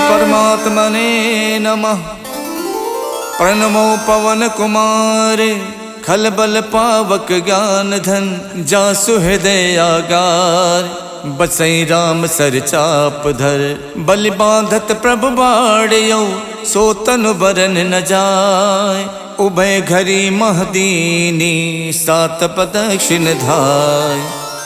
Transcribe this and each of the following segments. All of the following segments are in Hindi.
परमात्मने नमः। प्रणमो पवन कुमार खलबल पावक ज्ञान धन जासु हृदय आगार। बसई राम सर चाप धर बलि बांधत प्रभु बाड़ियो सो तनु बरन न जाय। उभय घरी महदीनी सात प्रदक्षिण धाय।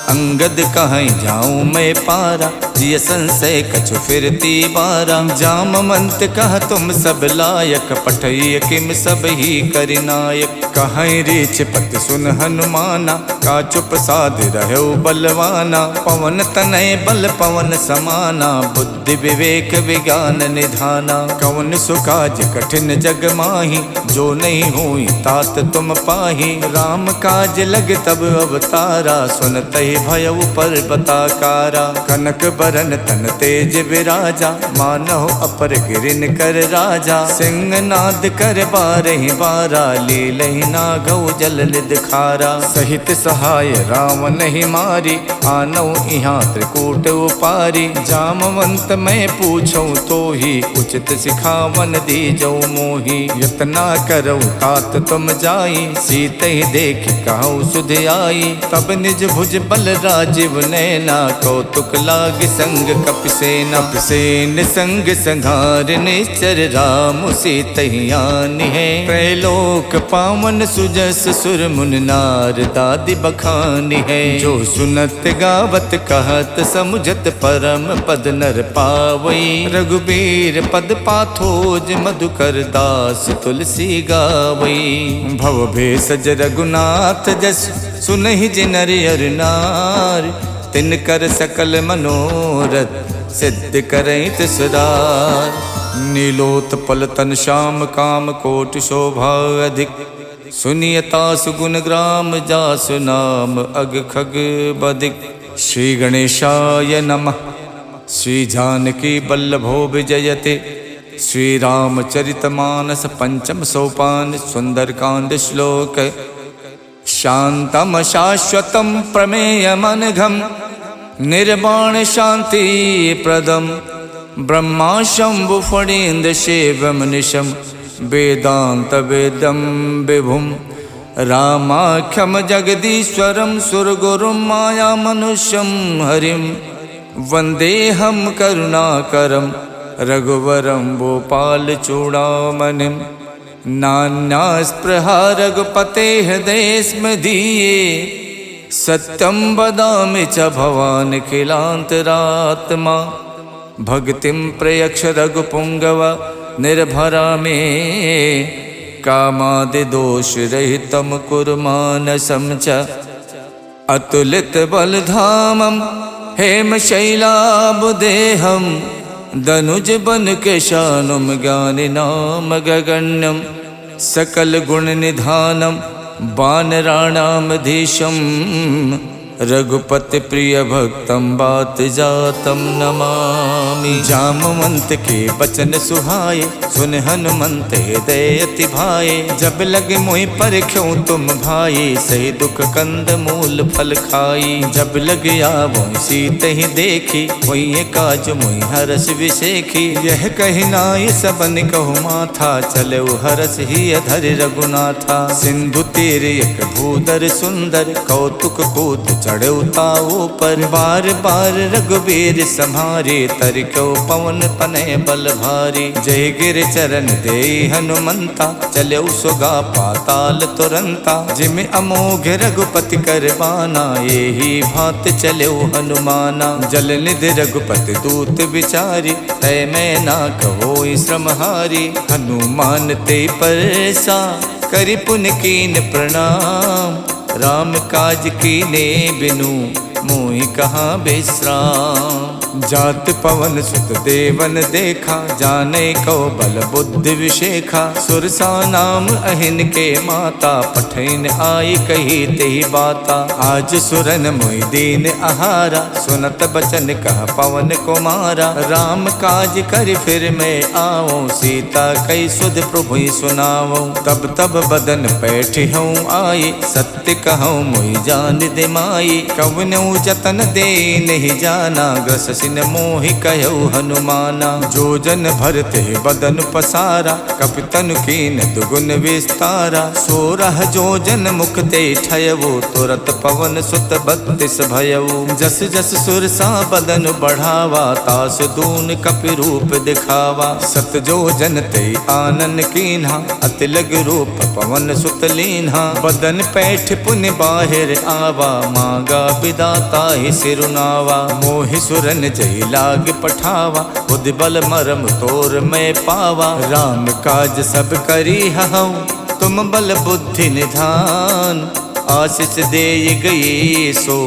अंगद कहीं जाऊं मैं पारा जिय संशय कछु फिरती बारा। जामवंत कह तुम सब लायक पठय किम सब ही करिनायक। कहीं रीछ पत सुन हनुमाना का चुप साध रहो बलवाना। पवन तनय बल पवन समाना बुद्धि विवेक विज्ञान निधाना। कवन सुकाज कठिन जग माही जो नहीं हुई तात तुम पाही। राम काज लग तब अवतारा सुनत ही भय पर बताकारा। कनक बरन तन तेज विराजा मानव अपर गिरिन कर राजा। सिंह नाद कर बारहि बारा लीलहि नागौ जल निध खारा। सहित सहाय राम नहीं मारी आनौ इहाँ त्रिकूट उपारी। जामवंत मैं पूछूं तो ही उचित सिखावन दीजौ मोही। यतना करौ तात तुम जाई सीत ही देख कहूँ सुध आई। तब निज भुज बल राजीव नैना कौतुक लाग संग कपिसेना। कपिसेन संग संघार निश्चर राम सीतहियान है। त्रैलोक पावन सुजस सुर मुन नार दादि बखानी है। जो सुनत गावत कहत समुझत परम पद नर पावई। रघुबीर पद पाथोज मधुकर दास तुलसी गावई। भव भेषज रघुनाथ जस सुनहि जिनर अर नार। तिन कर सकल मनोरथ सिद्ध करई तिसरार। नीलोत्पल तन श्याम काम कोट शोभा अधिक। सुनियता सुगुण ग्राम जासु नाम अग खग बदिक। श्री गणेशाय नमः। श्री जानकी बल्लभो विजयते। श्री रामचरितमानस पंचम सोपान सुंदरकांड श्लोक। शांतम शाश्वतम प्रमेयमनघम निर्वाण शांति प्रदम। ब्रह्मा शंभु फणीन्द्र शिवम निशम वेदांत वेदम विभुम। रामाख्यम जगदीश्वरम सुरगुरुम माया मनुष्यम हरिम। वंदेहम करुणाकरम रघुवरम भोपाल चूड़ामणिम। नान्या स्पृहा रघुपते हृदय स्मदीये। सत्यं वदामि च भवान् किलान्तरात्मा। भक्तिं प्रयक्ष रघुपुंगव निर्भरा मे। कामादिदोष रहितं कुरु मानसं च। अतुलित बलधामं हेमशैलाबुदेहं। दनुज बन केशानुम ज्ञानिनाम गगण्यम। सकल गुण निधानम वानराणामधीशम। रघुपति प्रिय भक्तम बात जातम नमामि। जामवंत के बचन सुहाए सुन हनुमंत हृदय अति भाए। जब लग मोहि परख्यों तुम भाई सही दुख कंद मूल फल खाई। जब लग आवो सीत ही देखी वही काज मोहि हरस विशेखी। यह कही नाय सबन कहु माथा चलो हरस ही अधर रघुनाथा। सिंधु तीर एक भूधर सुंदर कौतुक कूद चढ़ौताओ पर। बार बार रघुबीर सम्हारे तरक्यो पवन तनय बल भारी। जय गिर चरण दे हनुमंता चलो सुगा पाताल तुरंता। जिम अमोघ रघुपति करबाना यही भात चलो हनुमाना। जल निधि रघुपति दूत विचारी तय मैं ना कहो श्रमहारी। हनुमान ते परसा करि पुन कीन प्रणाम। राम काज कीने बिनु मोहि कहाँ विश्राम। जात पवन सुत देवन देखा जाने को बल बुद्धि विशेखा। सुरसा नाम अहिन के माता पठैन आई कही तेहि बाता। आज सुरन मोहि दीन आहारा सुनत बचन कह पवन कुमारा। राम काज कर फिर मैं आओ सीता कई सुध प्रभु सुनाओ। तब तब बदन बैठ हूँ आई सत्य कहूँ मोहि जान दे माई। कवनऊ जतन दे नहीं जाना ग्रस कठिन मोहि कहु हनुमाना। जो जन भरते बदन पसारा, कपि तनु कीन दुगुन विस्तारा। 16 जो जन मुख ते ठयवो, तुरत पवन सुत 32 भयऊ। जस जस सुरसा बदन बढ़ावा, तास दून कपि रूप दिखावा। 7 जो जन ते आनन कीन्हा, अति लग रूप पवन सुत लीन्हा। बदन पैठ पुनि बाहिर आवा, मांगा विदाता ही सिरुनावा। मोहि सुरन जहि लाग पठावा, बुद्धि बल मरम तोर मैं पावा। राम काज सब करी हऊँ, तुम बल बुद्धि निधान। आशीष दे गई सो,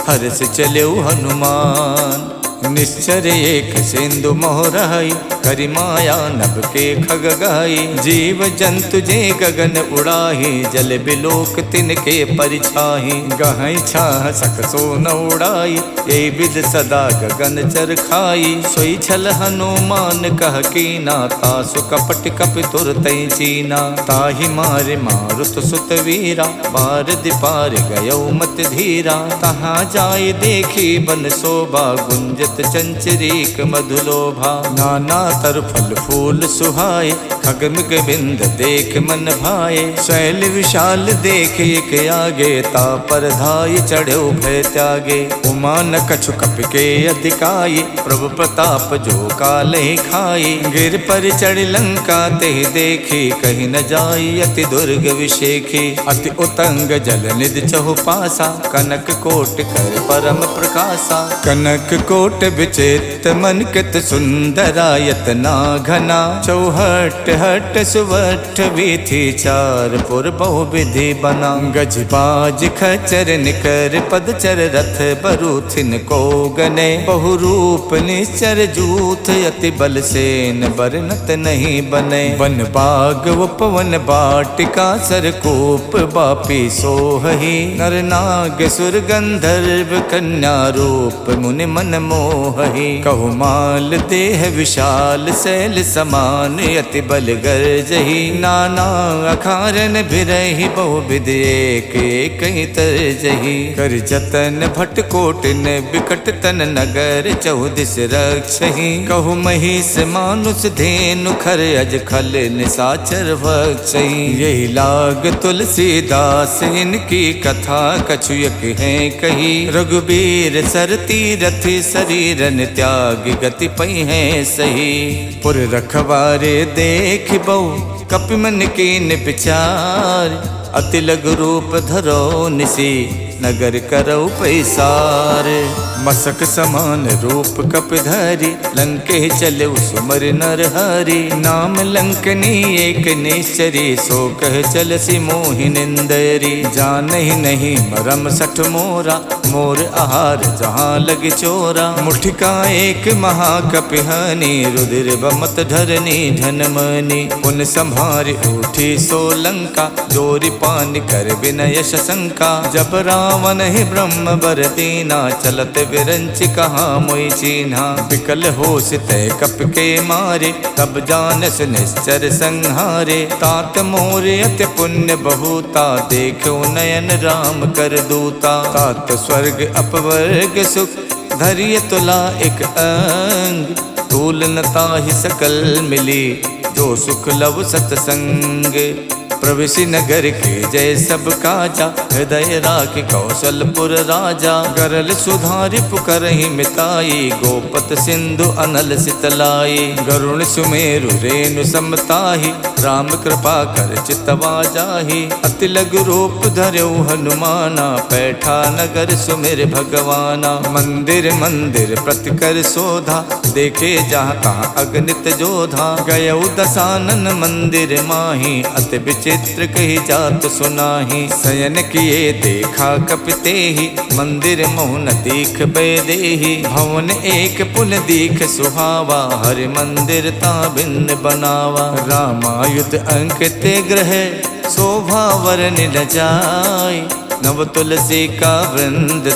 हर्ष चलो हनुमान। निश्चर एक सिंधु मोहराई, करि माया नभ के खग गाई। जीव जंतु जे गगन उड़ाही, जल बिलोक तिनके परिछाही। गहई छाह सक सो न उड़ाई, ये विद सदा गगन चर खाई। सोई छल हनुमान कह कीना, तासु कपट कपि तुरतई चीना। ताहि मारे मारुत सुत वीरा, बार दिपार गयो मत धीरा। तहाँ जाय देखी बन शोभा, गुंजत चंचरीक मधुलोभा। नाना तर फल फूल सुहाए, खगमिग बिंद देख मन भाए। शैल विशाल देख एक आगे, ता पर धाय चढ़ो भय त्यागे। उमा न कछु कपि के अधिकाई, प्रभु प्रताप जो काले खाई। गिर पर चढ़ लंका ते देखी, कहीं न जाई अति दुर्ग विशेखी। अति उतंग जल निधि चहु पासा, कनक कोट कर परम प्रकाशा। कनक कोट विचित्र मन कित सुंदरायत ना घना। चौहट हट सुवठ वीथि, चार पुर बहु विधि बना। गज बाज खचर निकर पदचर, रथ बरूथिन को गने। बहु रूप निश्चर जूथ, अति बल सेन बरनत नहीं बने। वन बाग उपवन बाटिका, सरकूप बापी सोहही। नर नाग सुर गंधर्व कन्या, रूप मुनि मन मोहही। कहु माल देह विशाल, शैल समान अति बल गर्जही। नाना अखारन भिरहि, बहु विध एक एक तरजही। कर जतन भट कोटिन, बिकट तन नगर चौदिस रक्षही। कहु महिष मानुष धेनु, खर अज खल निसाचर भक्षही। यही लाग तुलसीदास, इनकी कथा कछु एक है कही। रघुबीर सर तीरथ, शरीरन त्याग गति पई है सही। पुर रखवारे देख बहु, कपि मन कीन विचार। अति लघु रूप धरो निसी, नगर करौ पैसार। मसक समान रूप कपि धरि, लंके चले सुमर नर हरि। नाम लंकनी एक निश्चरी, सो कह चलसी मोहि निंदरी। जानहि नहीं मरम सठ मोरा, मोर आहार जहाँ लग चोरा। मुठिका एक महाकपि हनि, रुधिर बमत धरनी धनमनि। पुन संभार उठी सो लंका, जोरि पान कर विनय शंका। जब रावण ही ब्रह्म बर दीना, चलत विरंच कहा मोहि चीन्हा। विकल होश तय कप के मारे, तब जानस निश्चर संहारे। तात मोर अति पुण्य बहुता, देखो नयन राम कर दूता। तात स्वर्ग अपवर्ग सुख, धरिय तुला एक अंग। तूल न ताहि सकल मिली, जो सुख लव सतसंग। प्रवेशी नगर के जय सब काजा, हृदय राख कौशलपुर राजा। गरल सुधारि पुकरहि मिताई, गोपत सिंधु अनल सितलाई। गरुण सुमेरु रेणु समताहि, राम कृपा कर चितवा जाहि। अति लघु रूप धरौ हनुमाना, पैठा नगर सुमिर भगवाना। मंदिर मंदिर प्रति कर शोधा, देखे जहाँ तहाँ अगणित जोधा। गयौ दसानन मंदिर माही, अति विचित्र कही जात सुनाही। शयन किए देखा कपितेहि, मंदिर मोहन दीख बेदेहि। भवन एक पुन दीख सुहावा, हरि मंदिर ता भिन्न बनावा। रामायुध अंकित ग्रह, शोभा वरन न जाय। नव तुलसी का वृंद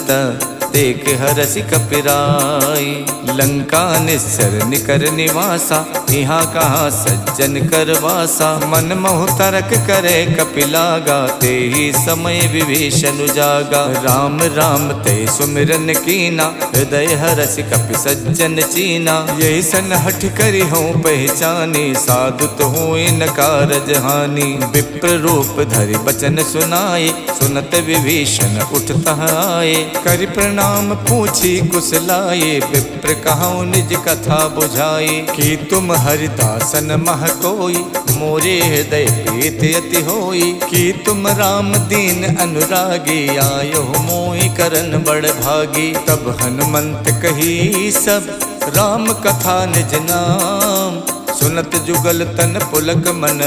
देख हरसि कपिराई। लंका निस्सर निकर निवासा, यहाँ कहाँ सज्जन कर वासा। मन मोह तरक करे कपिलागा, ते ही समय विभीषण जागा। राम राम ते सुमिरन कीना, हृदय हरसि कपि सज्जन चीना। यही सन हठ करी हूँ पहचानी, साधुत हुए न कारज हानि। विप्र रूप धरि बचन सुनाए, सुनत विभीषण उठता आए। करि प्रणाम पूछी कुशलाए, विप्र कहूँ निज कथा बुझाए। कि तुम हरिदासन मह कोई, मोरे हृदय प्रीत अति होई। कि तुम राम दीन अनुरागी, आयो मोहि करन बड़ भागी। तब हनुमंत कही सब, राम कथा निज नाम। सुनत जुगल तन पुलक मन,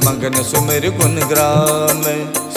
मगन सुमिर गुण ग्राम।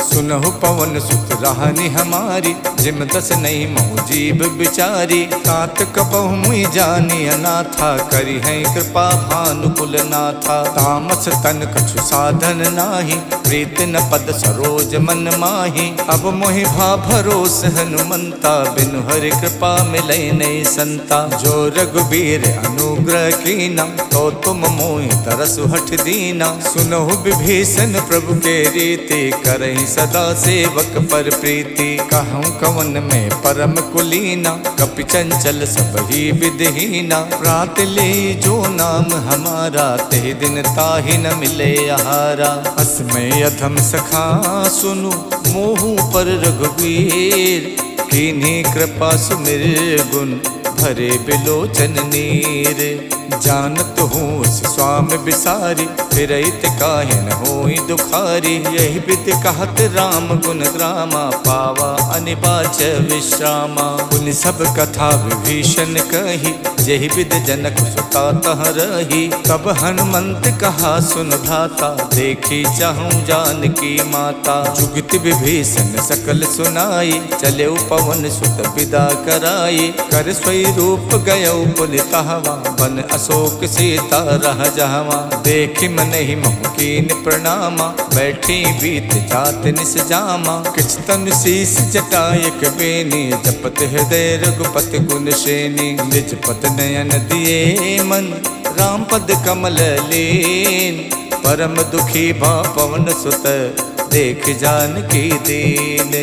सुनहु पवन सुत राहनि हमारी, जिम दस नहीं महु जीव बिचारी। तात कपहु मुई जानी अनाथा, करी है कृपा भानुकुल नाथा। तामस तन कछु साधन नाही, प्रीत न पद सरोज मन माही। अब मोहि भा भरोस हनुमंता, बिनु हरि कृपा मिलै नहीं संता। जो रघुबीर अनुग्रह कीना, तो तुम मोहि तरसु हठ दीना। सुनहु विभीषण प्रभु के रीति, करहि सदा सेवक पर प्रीति। कहूँ कवन में परम कुलीना, कपि चंचल सब ही विधहीना। प्रात ले जो नाम हमारा, ते दिन ताहि न मिले आहारा। असमय अधम सखा सुनु, मोहु पर रघुवीर। कीन्ही कृपा सुमिर गुण, भरे बिलोचन नीर। जानत हूँ स्वामी बिसारी, फिरहित काहे न होई दुखारी। यही विधि कहत राम गुण ग्रामा, पावा अनिबाच विश्रामा। पुनि सब कथा विभीषण कही, यही विधि जनक सुता तह रही। तब हनुमंत कहा सुन भ्राता, देखी चाहूँ जानकी माता। जुगति विभीषण सकल सुनाई, चले पवन सुत विदा कराई। कर स्वरूप गयौ पुनितहवा, बन अशोक सीता रह जहवा। देखि मन ही मोह कीन प्रणामा, बैठी बीत जात निस जामा। किछ तन शीस जटायक बेनी, जपत हृदय रघुपति गुण श्रेणी। निज पद नयन दिए मन, राम पद कमल लीन। परम दुखी भा पवन सुत, देख जानकी दीन।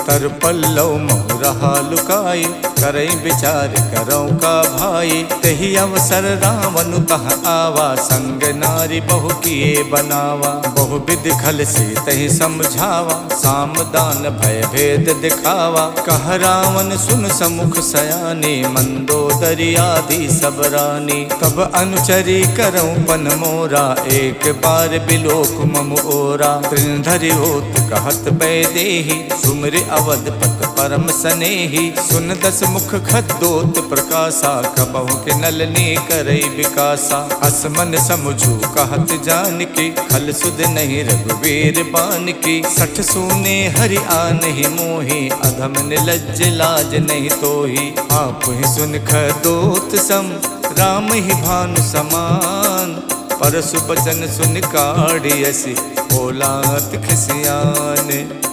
तर पल्लव मोह रहा लुकाई, करई विचार करऊँ का भाई। तही अवसर रावण तह आवा, संग नारी बहु किए बनावा। बहु विधि खल से तही समझावा, साम दान भय भेद दिखावा। कह रावण सुन समुख सयानी, मंदोदरी आदि सब रानी। तब अनुचरी करऊँ पन मोरा, एक बार बिलोक मम ओरा। त्रिनधरि होत कहत बैदेही, सुमिर अवधपत परम सनेही। सुन दस मुख खद्दोत प्रकाशा, कबहु के नलनी करई विकासा। असमन समझू कहत जानकी, खल सुध नहीं रघुवीर बानकी। सठ सूने हरि आनहि मोहि, अधम निलज्ज लाज नहीं तोहि। आप ही सुन खद्दोत सम, राम ही भानु समान। परसु बचन सुन काढ़ियसि, बोलात खिसियान।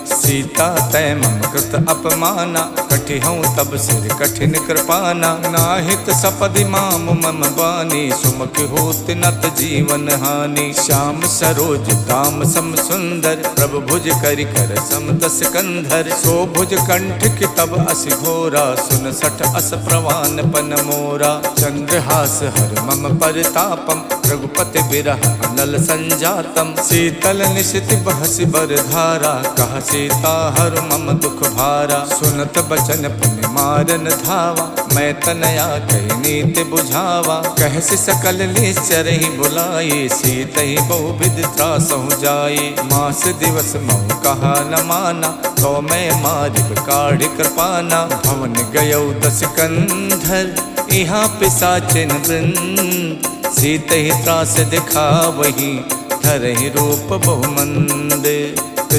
सीता तय मम कृत अपमाना, कठि हूँ तब सिर कठिन कृपाना। नाहित सपदि माम मम बानी, सुमुख होत नत जीवन हानि। श्याम सरोज दाम सम सुंदर, प्रभु भुज करि कर सम दस कंधर। सो भुज कंठ की तब असि घोरा, सुन सठ अस प्रवान पन मोरा। चंद्रहास हर मम परितापम, रघुपति बिरह अनल संजातम। शीतल निशित बहसि बर धारा, कह सीता हर मम दुख भारा। सुनत बचन पुनि मारन धावा, मैं तनया कही नीति बुझावा। कहसि सकल निश्चर ही बुलाई, सीत ही बहु विधि त्रासहु जाई। मास दिवस महु कहा न माना, तो मैं मारिब काढ़ि कृपाना। भवन गयौ दस कंधर, यहाँ पिशाचिन वृंद। सीत ही त्रास दिखावही, धरहि रूप बहुमंद।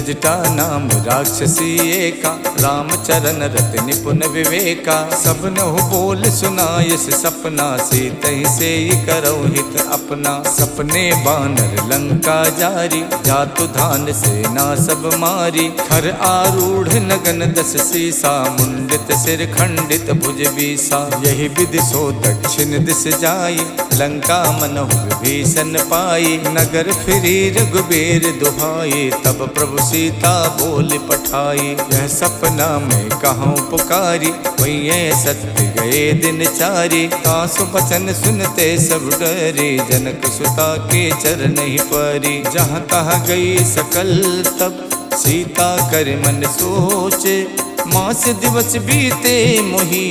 जटा नाम राक्षसी एका, राम चरण रत निपुण विवेका। सब नहु बोल सुनायस सपना, सीतहि से करौ हित अपना। सपने बानर लंका जारी, जातु धान सेना सब मारी। खर आरूढ़ नगन दस सीसा, मुंडित सिर खंडित भुज बीसा। यही विधि सो दक्षिण दिस जाई, लंका मनहु विभीषण पाई। नगर फिरी रघुबीर दुहाई, तब प्रभु सीता बोल पठाई। यह सपना में कहूँ पुकारी, वही सत्य गए दिन चारी। तासु बचन सुनते सब डरे, जनक सुता के चरण ही परी। जहाँ तहाँ गई सकल तब, सीता कर मन सोचे। मास दिवस बीते मोही,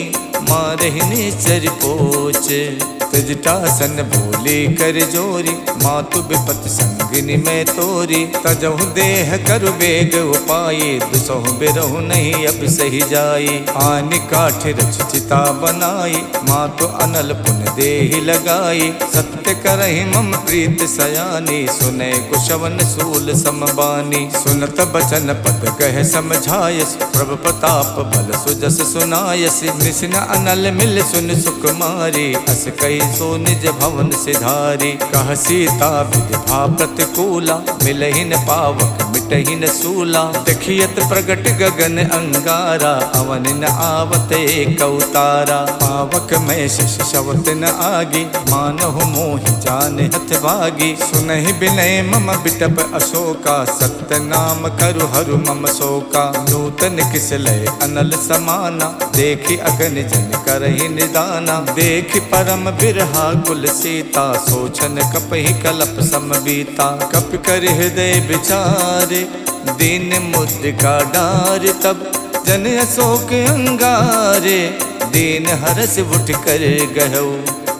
मारहिने चर पोचे। तजटासन बोले कर जोरी, मातु विपत संगिनी में तोरी। तजहु देह करु बेग उपाये, दुसहु बिरहु नहीं अब सही जाई। आन काठ रचिता बनाई, मातु अनल पुन देहि लगाई। सत्य करहि मम प्रीत सयानी, सुने कुशवन सूल समबानी। सुनत बचन पद कह समझायस, प्रभु प्रताप बल सुजस सुनायस। निसिन अनल मिल सुन सुकुमारी, अस कई सो निज भवन सिधारी। कह सीता विधि प्रतिकूला, मिलहि न पावक मिटहि न सूला। देखियत प्रगट गगन अंगारा, अवन न आवत एक अवतारा। पावक में शिष शवत न आगी, मानहु मोहि जान हथ भागी। सुनहि बिनय मम बिटप अशोका, सत्य नाम करु हरु मम शोका। नूतन किस लय अनल समाना, देखि अगन जन करहि निदाना। देखि परम बिरहा कुल सीता, सोचन कपहि कलप समबीता। कप कर हृदय विचारे, दीन मुद्रिका डार। तब जन अशोक अंगारे, दीन हरस उठ कर गहु।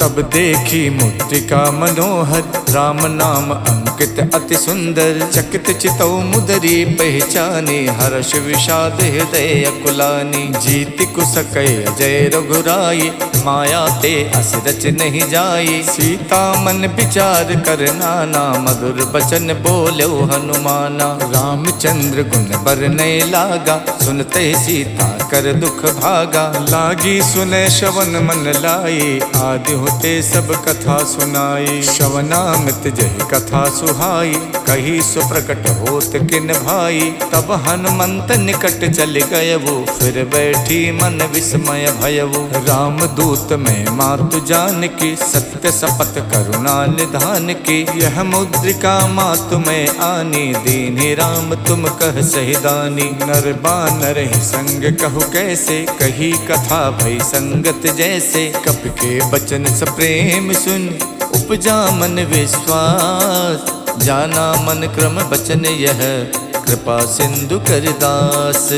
तब देखी मुद्रिका मनोहर, राम नाम अंकित अति सुंदर। चकित चितौ मुदरी पहचानी, हर्ष विषाद हृदय अकुलानी। जीति कुसकै अजय रघुराई, माया ते अस रच नहीं जाई। सीता मन विचार कर नाना, मधुर बचन बोलो हनुमाना। रामचंद्र गुण बरनय लागा, सुनते सीता कर दुख भागा। लागी सुने श्रवण मन लाई, आदि होते सब कथा सुनाई। श्रवणामृत जहि कथा सुहाई, कही सुप्रकट होत किन भाई। तब हनुमंत निकट चल गयवु, फिर बैठी मन विस्मय भयवु। राम दूत में मातु जान की, सत्य शपथ करुणा निधान की। यह मुद्रिका मातु में आनी, दीन्हि राम तुम कह सहिदानी। नर बानर ही संग कहु कैसे, कही कथा भई संगत जैसे। कप के बचन प्रेम सुन, उपजा मन विश्वास। जाना मन क्रम बचन यह, कृपा सिंधु कर दास।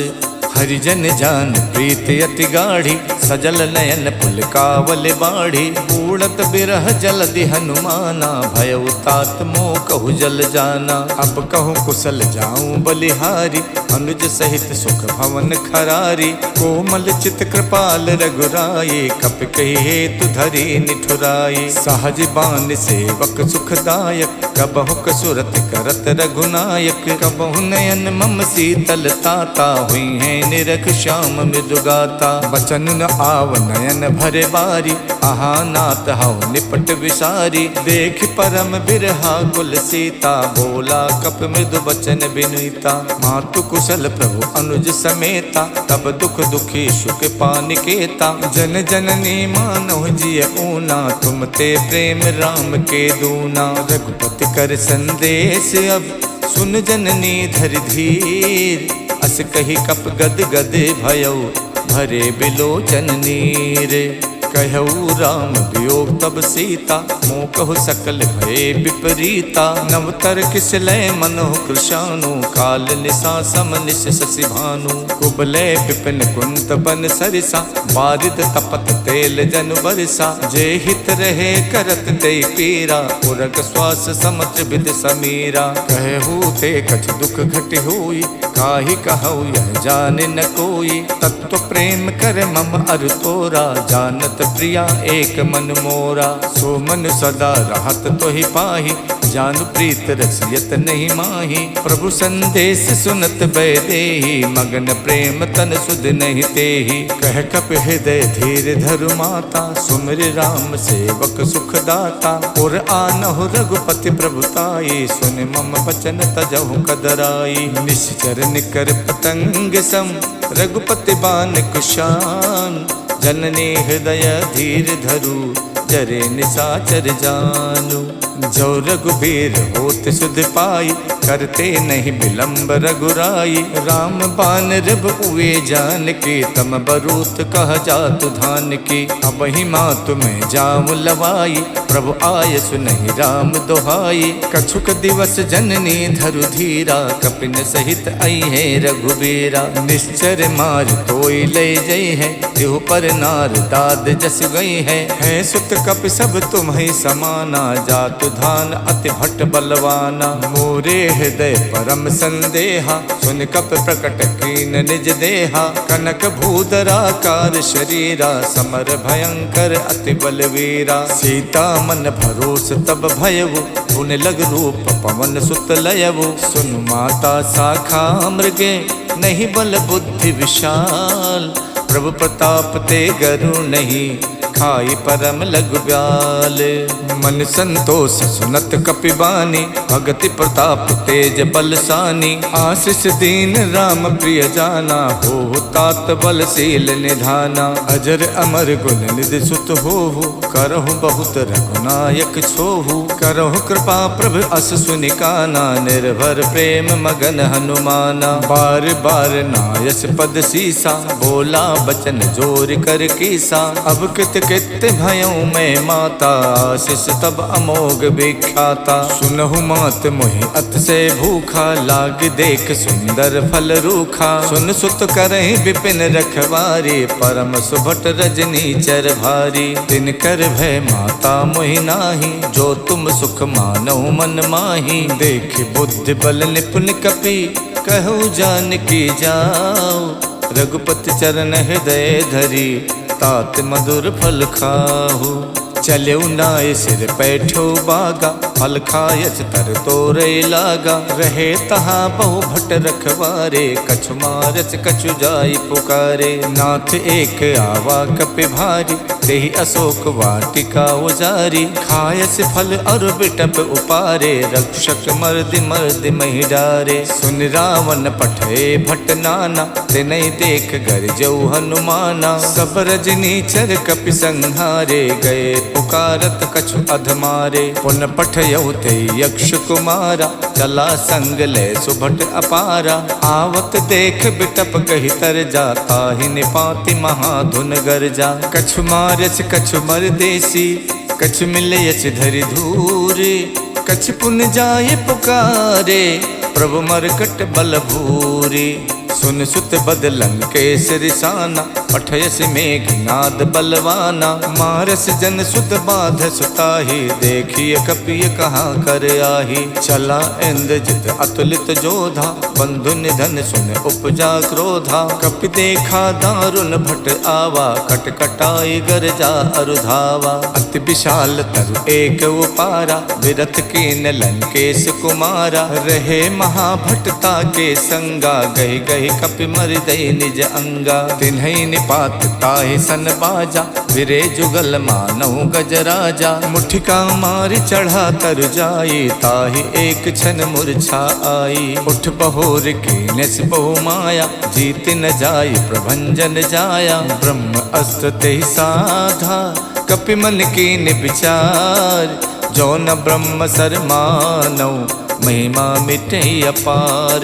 हरिजन जान प्रीत अति गाढ़ी, सजल नयन पुलकावल बाढ़ी। उड़त बिरह जलधि हनुमाना, भयउ तात मोह कहु जल जाना। अब कहूँ कुशल जाऊं बलिहारी, अनुज सहित सुख भवन खरारी। कोमल चित कृपाल रघुराई, कप कही हेतु धरी निठुराई। सहज बान सेवक सुखदायक, कबहु कसुरत करत रघुनायक। कबहु नयन मम शीतल ताता, हुई है निरख श्याम मृदुगाता। बचन न आव नयन भरे बारी, आहा नाथ हऊ निपट विसारी। देख परम बिरहा कुल सीता, बोला कप मृदु बचन बिनुता। मातु कुशल प्रभु अनुज समेता, तब दुख दुखी सुख पानिकेता। जन जननी मानो जिय ऊना, तुम ते प्रेम राम के दूना। रघुपति कर संदेश अब, सुन जननी धर धीर। अस कही कप गद गद भयउ, भरे बिलोचन नीर। कहऊ राम वियोग तब सीता, मोह कहु सकल भय विपरीता। नवतर किस लय मनोह कृशानु, काल निशा सम निश शशि भानु। कुबलय विपिन कुंत बन सरिसा, बारिद तपत तेल जन बरसा। जे हित रहे करत ते पीरा, उरग श्वास समत्र विद समीरा। कहू ते कछ दुख घट हुई, काहि कहु यह जाने न कोई। तत्व प्रेम कर मम अर तोरा, जानत प्रिया एक मन मोरा। सो मन सदा रहत तो ही पाही, जानु प्रीत रसियत नहीं माही। प्रभु संदेश सुनत बैदेही, मगन प्रेम तन सुध नहीं तेही। कह कप हृदय धीर धरु माता, सुमिर राम सेवक सुख दाता। और आनहु रघुपति प्रभुताई, सुन मम वचन तजहु कदराई। निश्चर निकर पतंग सम, रघुपति बान कुशान। जननी हृदय धीर धरु, जरे निशाचर जानू। जो रघुबीर होत सुध पाई, करते नहीं विलंब रघुराई। राम बान रिब उए जान की, तम बरूत कह जातु धान की। अब ही मातु में जाम लवाई, प्रभु आय सुनहि राम दोहाई। कछुक दिवस जननी धरु धीरा, कपिन सहित आई है रघुबीरा। निश्चर मार तोई ले जई है, तिहु पर नार दाद जस गई है। सुत कपि सब तुम्हि समाना, जातु धान अति भट्ट बलवाना। मोरे हृदय परम संदेहा, सुन कप प्रकट कीन निज देहा। कनक भूधराकार शरीरा, समर भयंकर अति बलवीरा। सीता मन भरोस तब भयवु, गुण लग रूप पवन सुत लयवु। सुन माता शाखा मृगे, नहीं बल बुद्धि विशाल। प्रभु प्रताप ते गरु नहीं, खाई परम लघु ब्याल। मन संतोष सुनत कपिबानी, भगति प्रताप तेज बलसानी। आशीष दीन राम प्रिय जाना, हो तात बलशील निधाना। अजर अमर गुण निधि सुत होहु, करहु बहुत रघुनायक छोहु। करहु कृपा प्रभु अस सुनि काना, निर्भर प्रेम मगन हनुमाना। बार बार नायस पद सीसा, बोला बचन जोर कर कीसा। अब कित कित भयऊ मैं माता, आशीष तब अमोघ विख्याता। सुनहु मात मोहि अत से भूखा, लाग देख सुंदर फल रूखा। सुन सुत करहि विपिन रखवारी, परम सुभट रजनी चर भारी। तिन कर भय माता मोहि नाही, जो तुम सुख मानहु मन माही। देख बुद्धि बल निपुण कपि, कहु जानकी जाओ। रघुपति चरण हृदय धरी, तात मधुर फल खाहु। चलऊ नाय सिर पैठो बागा, फल खायच तर तोरे लागा। रहे तहाँ बहु भट रखवारे, कछु मारच कछु जाई पुकारे। नाथ एक आवा कपि भारी, देहि अशोक वाटिका उजारी। खायस फल और बिटप उपारे, रक्षक मर्दि मर्दि महि डारे। सुन रावण पठे भट नाना, तिनहि देख गरजऊ हनुमाना। सब रजनी चर कपि संहारे, गए पुकारत कछु अधमारे। पुन पठयऊ ते यक्ष कुमारा, चला संग ले सुभट अपारा। आवत देख बिटप कहि तर जा, ताहि निपाति महाधुन गरजा। कछु मारच कछु मरदेसी, कछु मिलयच धरि धूरे। कछु पुन जाय पुकारे, प्रभु मरकट बल भूरे। सुन सुत बदलन केसरि साना, पठयस मेघनाद बलवाना। मारस जन सुत बाध सुताही, देखिए कपिय कहाँ कर आही। चला इंद्रजित अतुलित जोधा, बंधु निधन सुन उपजा क्रोधा। कपि देखा दारुण भट आवा, कट कटाई गरजा अरुधावा। अति विशाल तरु एक उपारा, विरथ कीन लंकेश कुमारा। रहे महाभटता के संगा, गहि गहि कपि मर्दय निज अंगा। तिन्हि निपात ताहि सन बाजा, विरे जुगल मानहु गजराजा। मुठिका मारि चढ़ा तर जाई, ताहि एक क्षण मूर्छा आई। उठ बहोर कीनेस बहु माया, जीत न जाय प्रभंजन जाया। ब्रह्म अस्त्र तेहि साधा, कपि मन कीन विचार। जो न ब्रह्म सर मानौ, महिमा मिटे अपार।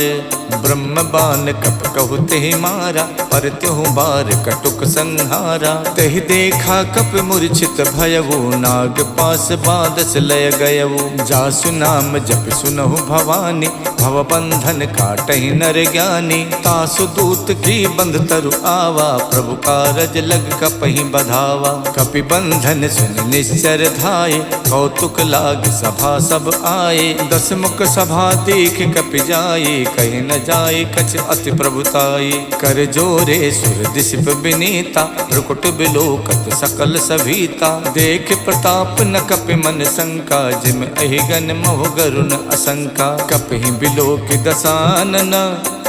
ब्रह्म बान कप कहु तेहि मारा, पर त्यों बार कटुक संहारा। तेहि देखा कप मूर्छित भयवु, नाग पास बादस लय गयवु। जासु नाम जप सुनहु भवानी, भव बंधन काटहि नर ज्ञानी। तासु दूत की बंध तरु आवा, प्रभु कारज लग कपहि बधावा। कपि बंधन सुन निश्चर धाये, कौतुक लाग सभा सब आए। दस मुख सभा देख कपि जाई, कहीं न जाए कछ अति प्रभुताई। कर जोरे सुर दिशप विनीता, रुकुट बिलोकत सकल सभीता। देख प्रताप न कपि मन शंका, जिम अहिगन मोह गरुण असंका। कपि बिलोक दसानन,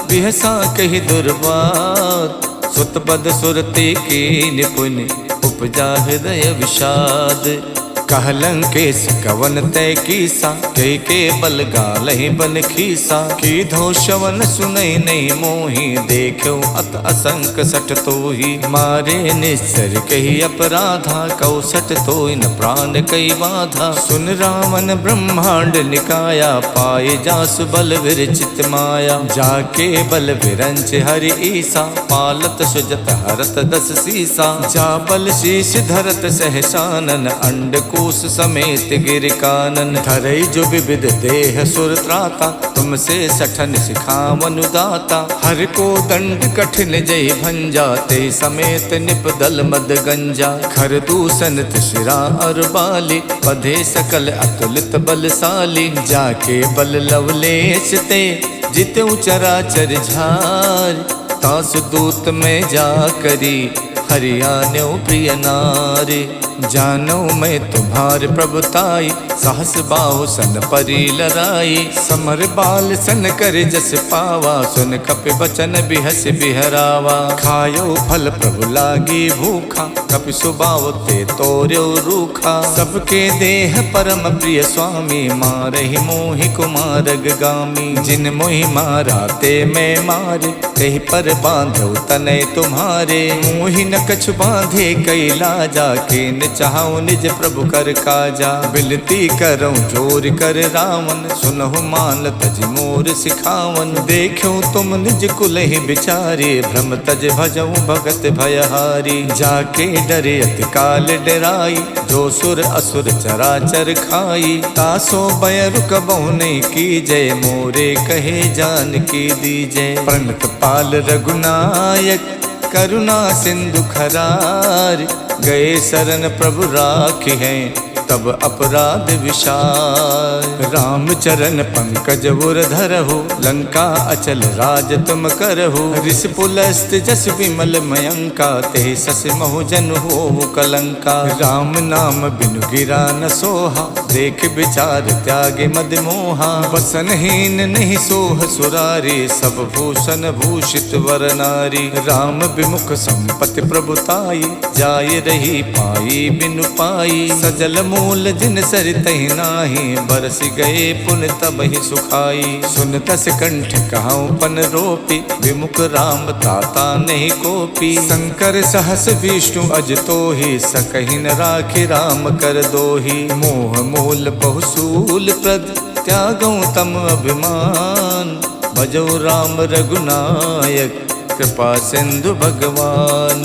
बिहसा कहि दुर्वात। सुत बद सुरते की निपुण, उपजा हृदय विषाद। कहलंकेश कवन तय कीसा, के बल गालहि बन खीसा। की धो शवन सुनई नहीं मोही, देखो अत असंक सठ तोही। मारे निश्चर कही अपराधा, कौ सठ तोहि न प्राण कई बाधा। सुन रावण ब्रह्मांड निकाया, पाए जासु बल विरचित माया। जाके बल विरंच हरि ईसा, पालत सुजत हरत दस सीसा। जा बल शीश धरत सहसानन, अंड कोश समेत गिर कानन। धरई जो विविध देह सुर त्राता, तुमसे सठन सिखावन दाता। हर को दंड कठिन जय भंजा, ते समेत निपदल मद गंजा। खर दूषण शिरा और बाली, बधे सकल अतुलित बलशाली। जाके बल लवलेश ते, जितु चराचर झार। तासु दूत में जा करी, हरियाण्यो प्रिय नारी। जानो मैं तुम्हार प्रभुताई, सहस बाहु सन परी लराई। समर बाल सन कर जस पावा, सुन कपि बचन बिहस बिहरावा। खायो फल प्रभु लागी भूखा, कपि सुबाव ते तोर्यो रूखा। सबके देह परम प्रिय स्वामी, मारहि मोहि कुमारग गामी। जिन मोहि मारा ते मैं मारे, तेहि पर बांधो तनय तुम्हारे। मोहि न कछु बांधे कई लाजा, के चाहूं निज प्रभु कर काजा। बिनती करऊं जोर कर रावण, सुनहु मान तज मोर सिखावन। देखो तुम निज कुल ही बिचारे, भ्रम तज भजऊं भगत भयहारी। जाके डरे अति काल डराई, जो सुर असुर चराचर खाई। तासो भय रुक बहुने की जय, मोरे कहे जान की दीजय। प्रणत पाल रघुनायक, करुणा सिंधु खरार। गए शरण प्रभु राखी हैं, तब अपराध विशाल। राम चरण पंकज उर धरहु, लंका अचल राज तुम करहु। ऋषि पुलस्त जस विमल मयंका, ते सस महु जन होवु कलंका। राम नाम बिनु गिरा न सोहा, देख विचार त्यागे मद मोहा। वसनहीन नहीं सोह सुरारी, सब भूषण भूषित वर नारी। राम विमुख संपत्ति प्रभुताई, जाय रही पाई बिनु पाई। सजल मूल जिन सरितहि नाही, बरस गए पुन तब ही सुखाई। सुन तस कंठ कहाऊं पन रोपी, विमुख राम ताता नहीं कोपी। शंकर सहस विष्णु अज तोहि, सकहि न राखि राम कर दोहि। मोह मूल बहुसूल प्रद, त्यागऊं तम अभिमान। भजो राम रघुनायक, कृपा सिंधु भगवान।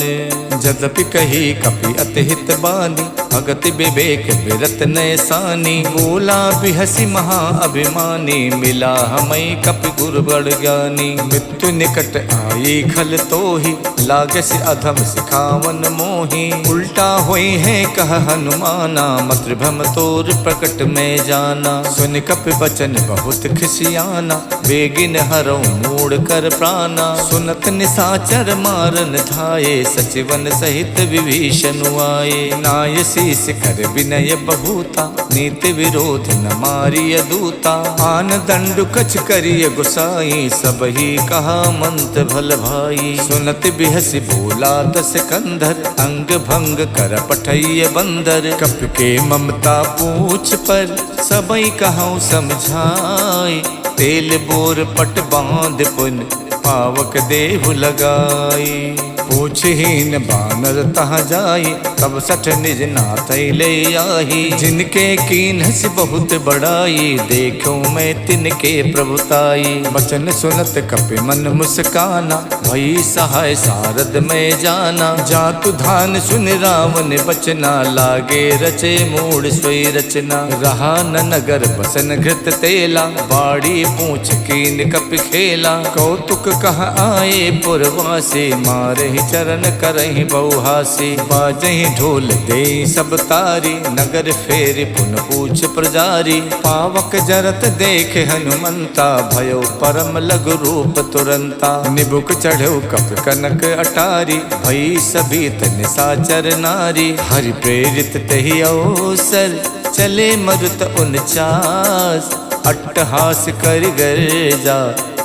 जदपि कही कपि अति हित बानी, भगत विवेक बिरत नैसानी। बोला बिहसी महा अभिमानी, मिला हमें कपि गुरु बड़ ज्ञानी। मृत्यु निकट आई खल तोहि, लागस अधम सिखावन मोहि। उल्टा होई है कह हनुमाना, मातृभम तोर प्रकट में जाना। सुन कपि बचन बहुत खिसियाना, बेगिन हरऊ मूड कर प्राणा। सुनत निसाचर मारन धाये, सचिवन सहित विभीषण आए। नाय शीस कर विनय बहुता, नीति विरोध न मारिय दूता। आन दंडु कछ करिय गुसाई, सब ही कहा मंत भल भाई। सुनत बिहसी बोला दस कंधर, अंग भंग कर पठैय बंदर। कपि के ममता पूछ पर, सबई कहूँ समझाई। तेल बोर पट बांध पुन, पावक देहु लगाई। पूछहीन बानर तहाँ जाई, तब सठ निज नाथ ले आई। जिनके कीन्हस बहुत बड़ाई, देखो मैं तिनके प्रभुताई। बचन सुनत कपि मन मुस्काना, भई सहाय सारद में जाना। जातु धान सुन रावण बचना, लागे रचे मूड सोई रचना। रहा न नगर बसन घृत तेला, बाड़ी पूछ कीन कपि खेला। कौतुक कह आए पुरवासी, मारे चरण करहि बहुहासी। बाजहि ढोल दे सब तारी, नगर फेर पुन पूछ प्रजारी। पावक जरत देख हनुमंता, भयो परम लघु रूप तुरंता। निबुक चढ़ो कप कनक अटारी, भई सभी निशाचर नारी। हरि प्रेरित तहि अवसर, चले मरुत 49। अट्टहास कर गर्जा,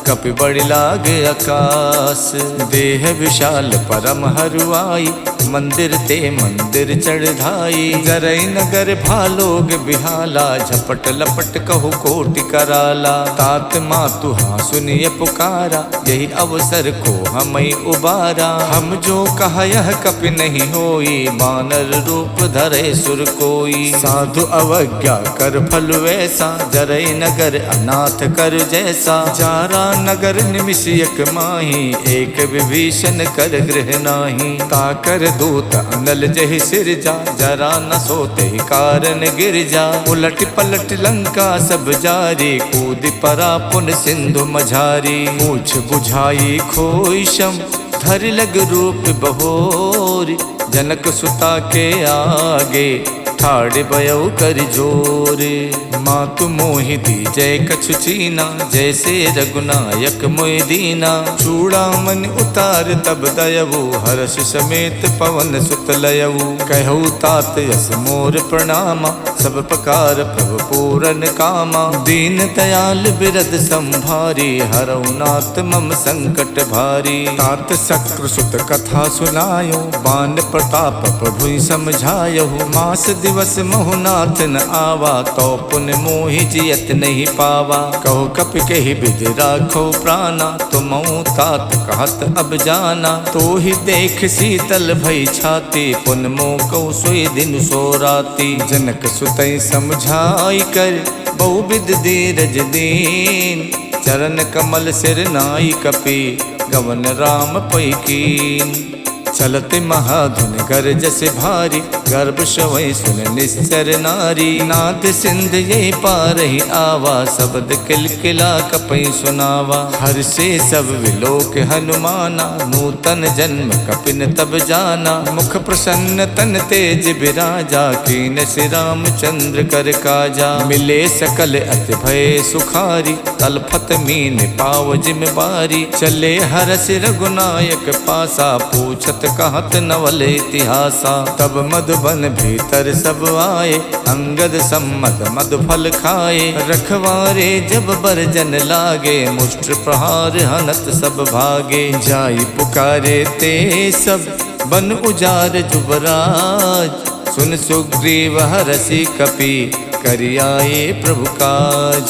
कपि बड़ि लाग आकाश। देह विशाल परम हरुआई, मंदिर ते मंदिर चढ़ाई। जरै नगर भालोग बिहाला, झपट लपट कहु कोटि कराला। तात मातु हाँ सुनिय पुकारा, यही अवसर को हमें उबारा। हम जो कहा यह कपि नहीं होई, बानर रूप धरे सुर कोई। साधु अवज्ञा कर फल वैसा, जरै नगर अनाथ कर जैसा। जारा नगर निमिष एक माही, एक विभीषण कर गृह नाही। ताकर दूत अनल जहि सिरजा, जरा न सोते कारण गिर जा। उलट पलट लंका सब जारी, कूद परा पुन सिंधु मझारी। पूछ बुझाई खोई शम, धर लग रूप बहोर। जनक सुता के आगे, ठाड़ भयो कर जोरे। मातु मोहि दीजय कछु चीना, जैसे रघुनायक मोहि दीना। चूड़ामणि उतार तब दयवु, हर्ष समेत पवन सुत लयवु। कहु तात यस मोर प्रणामा, सब प्रकार प्रभु पूरन कामा। दीन दयाल बिरद संभारी, हरऊ नाथ मम संकट भारी। तात शक्र सुत कथा सुनायो, बान प्रताप प्रभु समझायो। मास दिवस महुनाथ न आवा, तो पुन मोहि जियत नहीं पावा। कहो कपि कहि विधि राखो प्राणा, तुमहु तात कहत अब जाना। तो ही देख शीतल भई छाती, पुन मोह कहु सोई दिन सो राती। जनक सुतई समझाई कर, बहुविध धीरज दीन। चरण कमल सिर नाई कपि, गवन राम पै कीन। चलत महाधुन गर्ज से भारी, गर्भ शवै सुन निश्चर नारी। नाद सिंध ये पारहि आवा, शब्द किलकिला कपि सुनावा। हर से सब विलोक हनुमाना, नूतन जन्म कपिन तब जाना। मुख प्रसन्न तन तेज बिराजा, कीन श्री रामचंद्र कर काजा। मिले सकल अति भय सुखारी, तलफत मीन पाव जिम बारी। चले हरस रघुनायक पासा, पूछत कहत नवल इतिहासा। तब मधुबन भीतर सब आए, अंगद सम्मत मधु फल खाए। रखवारे जब बरजन लागे, मुष्ट प्रहार हनत सब भागे। जाई पुकारे ते सब, बन उजार जुबराज। सुन सुग्रीव हरषि कपि, करियाए प्रभु काज।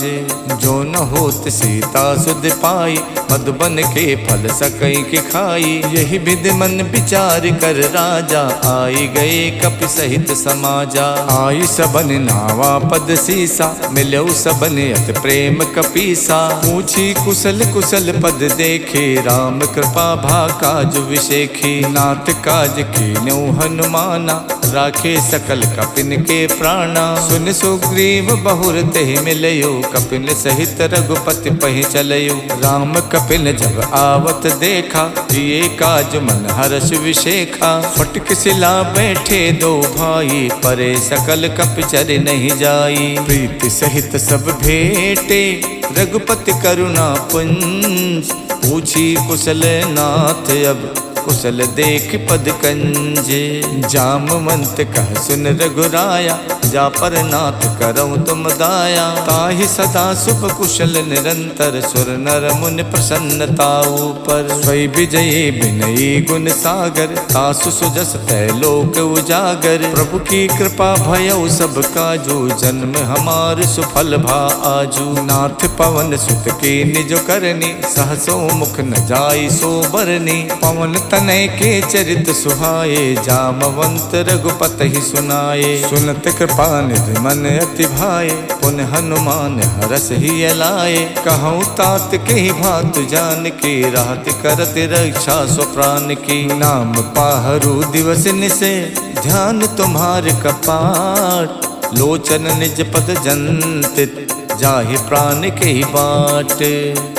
जो न होत सीता सुध पाई, मधुबन के फल सकई के खाई। यही विधि मन विचार कर राजा, आई गए कपि सहित समाजा। आई सबन नावा पद सीसा, मिलो सबन अति प्रेम कपीसा। पूछी कुशल कुशल पद देखे, राम कृपा भा काज विशेखी। नाथ काज कीन्यो हनुमाना, राखे सकल कपिन के प्राणा। सुन सुग्रीव बहुर तेहि मिलयो, कपिन सहित रघुपति पहि चलयो। राम कपिन जब आवत देखा, ये काज मन हर्ष विशेखा। फटक सिला बैठे दो भाई, परे सकल कपि चर नहीं जाई। प्रीति सहित सब भेटे, रघुपति करुणा पुंज। पूछी कुशल नाथ अब, कुशल देख पद कंजे। जामवंत कह सुन रघुराया, जा पर नाथ करऊँ तुम दाया। ताहि सदा सुख कुशल निरंतर, सुर नर मुनि प्रसन्नता ऊपर। स्वै विजयी विनयी गुण सागर, तासु सुजस तै लोक उजागर। प्रभु की कृपा भयउ सब काजू, जन्म हमार सुफल भा आजू। नाथ पवन सुत के निज करनी, सहसो मुख न जाई सो बरनी। पवन तनय के चरित सुहाए, जामवंत रघुपति ही सुनाए। सुनत कृपा निधि मन अति भाए, पुन हनुमान हरस ही लाए। कहूँ तात के ही भात जान के, राहत करत रक्षा स्वप्राण की। नाम पाहरू दिवस निसे, ध्यान तुम्हार कपाट। लोचन निज पद जंतित, जाहि प्राण के ही बाट।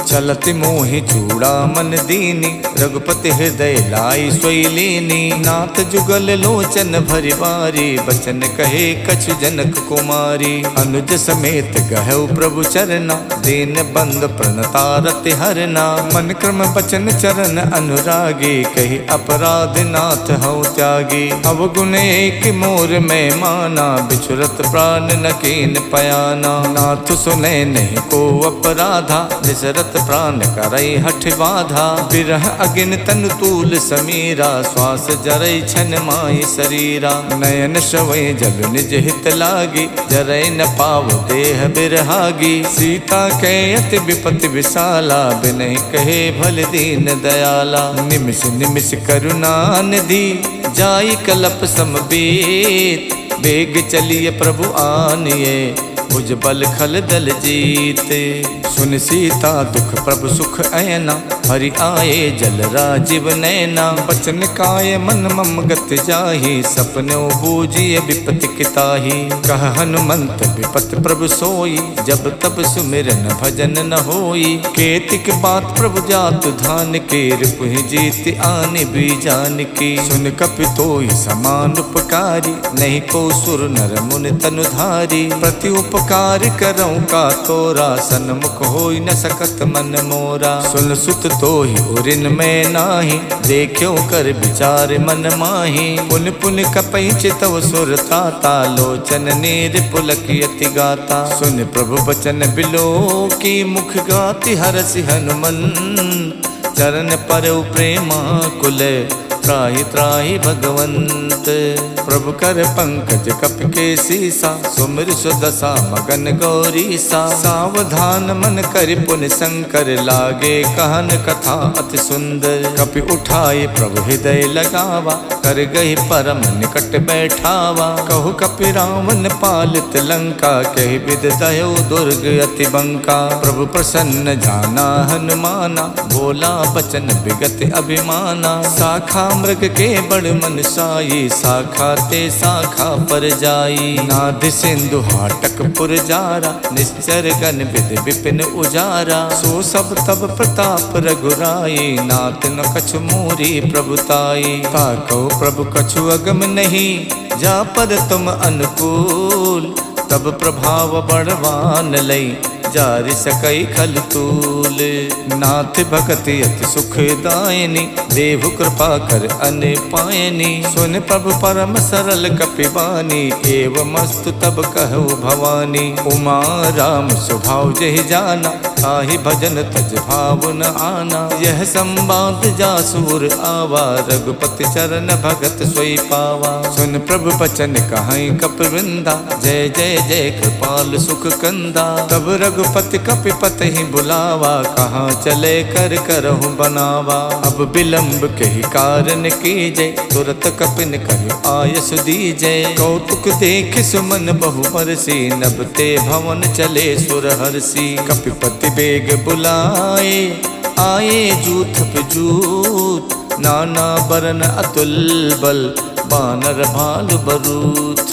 चलत मोहि चूड़ा मन दीनी, रघुपति हृदय लाई सोई लीनी। नाथ जुगल लोचन भरि बारी, बचन कहे कछु जनक कुमारी। अनुज समेत गहु प्रभु चरना, दीन बंद प्रणतारति हरना। मन क्रम बचन चरण अनुरागी, कही अपराध नाथ हऊ त्यागी। अवगुण एक मोर में माना, बिछुरत प्राण न कीन पयाना। नाथ सुने नहीं को अपराधा, निसरत प्राण करई हठ बाधा। बिरह अगिन तन तूल समीरा, श्वास जरई छन माई शरीरा। नयन श्रवै जल निज हित लागी, जरई न पाव देह बिरहागी। सीता के अति विपति विशाला, बिनहि कहे भल दीन दयाला। निमिष निमिष करुणा निधि, जाई कलप समबीत। बेग चलिए प्रभु आनिए, भुज बल खल दल जीते। सुन सीता दुख प्रभु सुख ऐना, हरि आए जल राजीव नैना। बचन काय मन मम गत जाहि, सपने बूझिए विपति किताहि। कह हनुमंत विपत प्रभु सोई, जब तब सुमिरन भजन न होई। केतिक बात प्रभु जातु धान के, रिपुहि जीत आने भी जान की। सुन कपि तोहि समान उपकारी, नहीं को सुर नर मुनि तनुधारी। प्रति उपकार करऊँ का तोरा, सन्मुख होई न सकत मन मोरा। सुन सुत तोहि उरिन में नाही, देखियो कर विचार मन माही। पुन पुन कपई चितव सुर ताता, लोचन नीर पुलकियति गाता। सुन प्रभु बचन बिलो की, मुख गाति हरसि हनुमंत। चरण परउ प्रेमा कुल, त्राहि त्राहि भगवंत। प्रभु कर पंकज कप के सीसा, सुमिर सुदशा मगन गौरी सा। सावधान मन कर पुन शंकर, लागे कहन कथा अति सुंदर। कपि उठाए प्रभु हृदय लगावा, कर गही परम निकट बैठावा। कहु कपि रावण पालित लंका, कहि विद दयो दुर्ग अति बंका। प्रभु प्रसन्न जाना हनुमाना, बोला बचन विगत अभिमाना। शाखा मृग के बड़ मन साई, शाखा ते शाखा पर जाई। नाद सिंधु हाटक पुर जारा, निश्चर गण विद विपिन उजारा। सो सब तब प्रताप रघुराई, नाथ न कछु मोरी प्रभुताई। ताकौ प्रभु कछु अगम नहीं, जा पर तुम अनुकूल। तब प्रभाव बड़वान लई, जारि सकई खल तूल। नाथ भगति अति सुखदायिनी, देहु कृपा कर अन पायनी। सुन प्रभु परम सरल कपिबानी, एवमस्तु तब कहु भवानी। उमा राम स्वभाव जहि जाना, ताहि भजन तज भाव न आना। यह संवाद जासुर आवा, रघुपति चरण भगत सोई पावा। सुन प्रभु बचन कहाई कपिवृंदा, जय जय जय कृपाल सुख कंदा। तब रघुपति कपिपति ही बुलावा, कहाँ चले कर करहु बनावा। अब विलंब के ही कारण कीजय, तुरत कपिन कहि आयस दीजय। कौतुक देख सुमन बहु बरसी, नभ ते भवन चले सुर हरसी। कपिपति बेग बुलाए, आए जूथ पे जूथ। नाना बरन अतुल बल, बानर भालु बरूथ।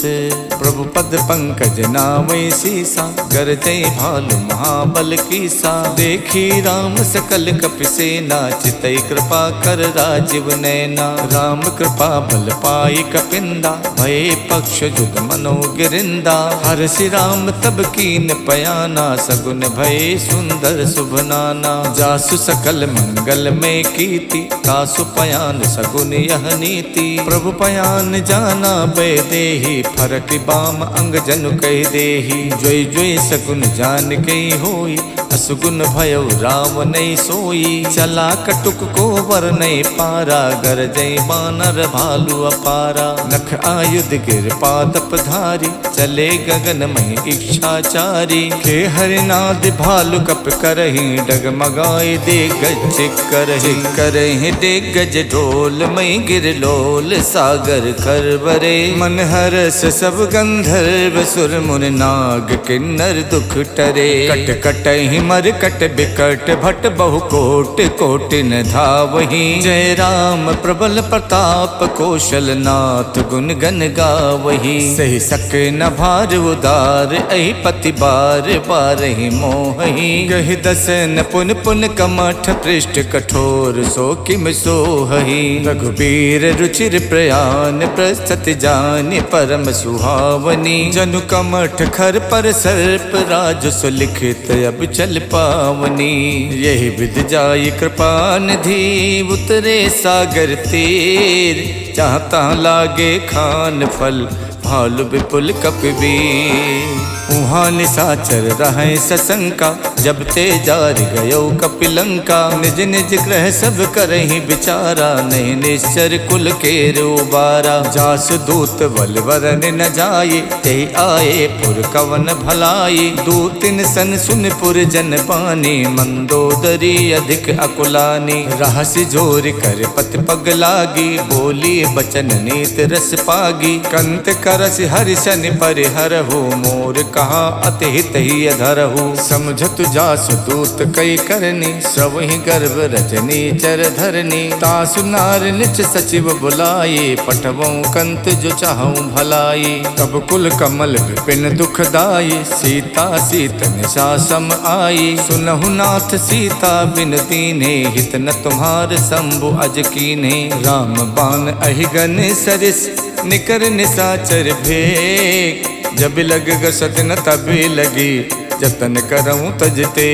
प्रभु पद पंकज नावै सीसा, गरजै भालु महाबल कीसा। देखी राम सकल कपि सेना, चितई कृपा कर राजीव नैना। राम कृपा बल पाई कपिंदा, भय पक्ष जुग मनो गिरिंदा। हरषि राम तब कीन पयाना, सगुन भय सुंदर शुभ नाना। जासु सकल मंगल में कीति, तासु पयान सगुन यह नीति। प्रभु पयान जाना बे देहि, फरक बाम अंग जनु कह देहि। जोई जोई सगुन जान गई होई, असुगुन भयो राम नहीं सोई। चला कटुक को वर नहीं पारा, गरजई बानर भालु अपारा। नख आयुध गिर पादप धारी, चले गगन मही इच्छाचारी। के हरिनाद भालु कप करहि, डगमगाए दे गज करहि। करहि दे गज ढोल मई गिर लोल, सागर खरबरे। मन हरस सब गंधर्व सुर मुनि नाग, किन्नर दुख टरे। कट कटहि मरकट बिकट भट बहु कोट कोट न धावही। जय राम प्रबल प्रताप कौशल नाथ गुण गन गावही। सही सक न भार उदार अहि पति बार बार ही मोहि। गहि दसन पुन पुन कमठ पृष्ठ कठोर सो किम सोहहि। रघुबीर रुचिर प्रयान प्रस्तुत जानि परम सुहावनी। जनु कमठ खर पर सर्प राज सुलिखित अब चल पावनी। यही विध जाई कृपा निधि उतरे सागर तीर। जहाँ तहाँ लागे खान फल भालु विपुल कपिवीर। उहाँ निशाचर रहे सशंका जब ते जार गयो कपिलंका। निज निज ग्रह सब करहि विचारा नहीं निश्चर कुल के उबारा। जास दूत बल वरन न जाये ते आए पुर कवन भलाई। दूतिन सन सुन पुर जन पानी मंदोदरी अधिक अकुलानी। रहसि जोर कर पत पग लागी बोली बचन नीत रस पागी। कंत करस हरिशन परिहरहु मोर कहा अतिहित ही अधरहु। समझत जासु दूत कई करनी सवहि गर्भ रजनी चर धरनी। तासु नार निच सचिव बुलाये पठवों कंत जो चाहूं भलाई। तब कुल कमल विपिन दुखदाई सीता सीत निशा सम आई। सुनहु नाथ सीता बिन दीन्हे हित न तुम्हार शंभु अज कीन्हे। राम बाण अहिगन सरिस निकर निशाचर भेग। जब लग गसत न तभी लगी जतन करऊं तजते।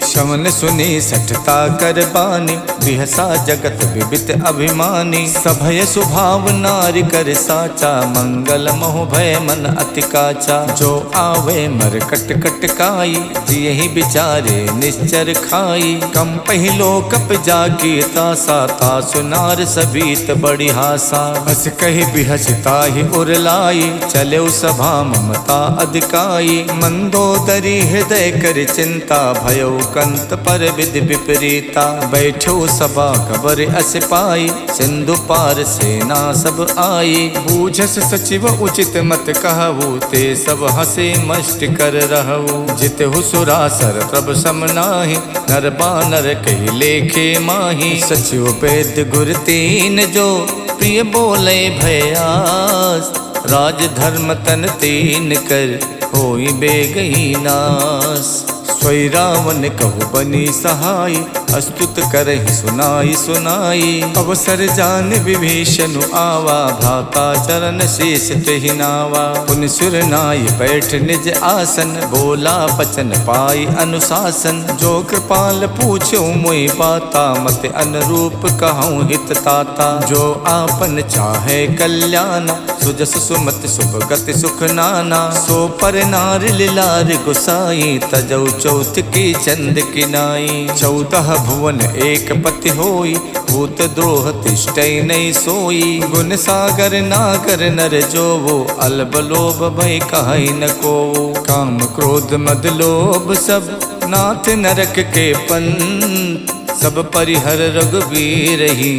शवन सुनी सठता कर बानी बिहसा जगत विबित अभिमानी। सभय स्वभाव नारी कर साचा मंगल मोह भय मन अति काचा। जो आवे मर कट कट काई जियहि बिचारे निश्चर खाई। कम पहिलो कप जाकी तासा तासु नार सबीत बड़ी हासा। हस कहि बिहसता ही उरलाई चले सभा ममता अधिकाई। मंदोदरी हृदय कर चिंता भयो कंत पर विधि विपरीता। बैठो सभा खबर अस पाई सिंधु पार सेना सब आई। बूझस सचिव उचित मत कहु ते सब हसे मष्ट कर रहु। जित हुसुरासर प्रभ सम नाही नर बानर कहि लेखे माही। सचिव वैद्य गुर तीन जो प्रिय बोले भयास। राज धर्म तन तीन कर होई बेगही नास। सोई रावण कहु बनी सहाय अस्तुत करहि सुनाई सुनाई। अवसर जान विभीषण आवा भ्राता चरण शीस तेहि नावा। पुनि सुर नाय बैठ निज आसन बोला बचन पाई अनुशासन। जो कृपाल पूछो मोहि बाता मत अनुरूप कहूँ हित ताता। जो आपन चाहे कल्याण सुजस सुमति शुभ गति सुख नाना। सो पर नार लिलार गुसाई तजौ चौथ की चंद की नाई। 14 भुवन एक पति होई भूत द्रोह तिष्ठै नहीं सोई। गुण सागर नागर नर जो वो अलब लोभ भय कहि न को। काम क्रोध मद लोभ सब नाथ नरक के पंथ। सब परिहर रघुबीर ही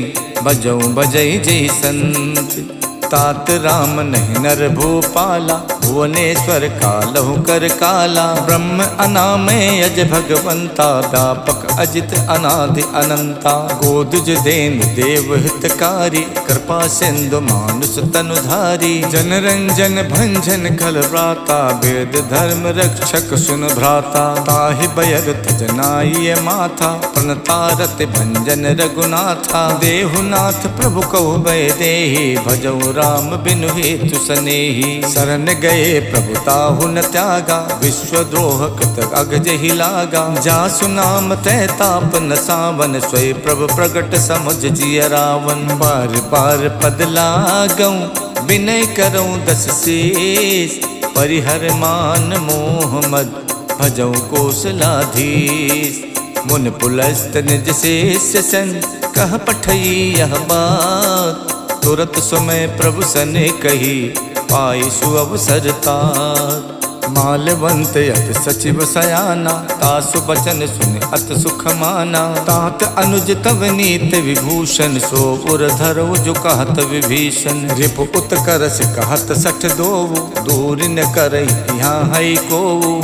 बजौ बजई जय संत। तात राम नहीं नर भूपाला भुवनेश्वर कालहु कर काला। ब्रह्म अनामय अज भगवंता व्यापक अजित अनादि अनंता। गोदुज देन देव हितकारी कृपा सिंधु मानुष तनुधारी। जन रंजन भंजन खल व्राता वेद धर्म रक्षक सुन भ्राता। ताहि बयर तजनाय माथा प्रणतारत भंजन रघुनाथा। देहुनाथ प्रभु कहु भय देहि भजौ राम बिनु हेतु सनेही। शरण गए प्रभु ताहु न त्यागा विश्वद्रोह कृत अगजहि लागा। जासु नाम तै ताप न सावन स्वय प्रभु प्रगट समुझ जिय रावण। बार बार पद लागऊं विनय करऊं 10 शीस। परिहर मान मोह मद भजऊं कौशलाधीश। मुन पुलस्त निज शेष सन कह पठई यह बात। तुरत समय प्रभु सने कही पाई सुअवसर तात। मालवंत अत सचिव सयाना, तासु बचन सुन अत सुख माना। तात अनुज तव नीत विभूषण, सो उर धरो जो कहत विभीषण। रिप उत्कर्ष कहत सठ दोवु, दूर न करई यहाँ है को।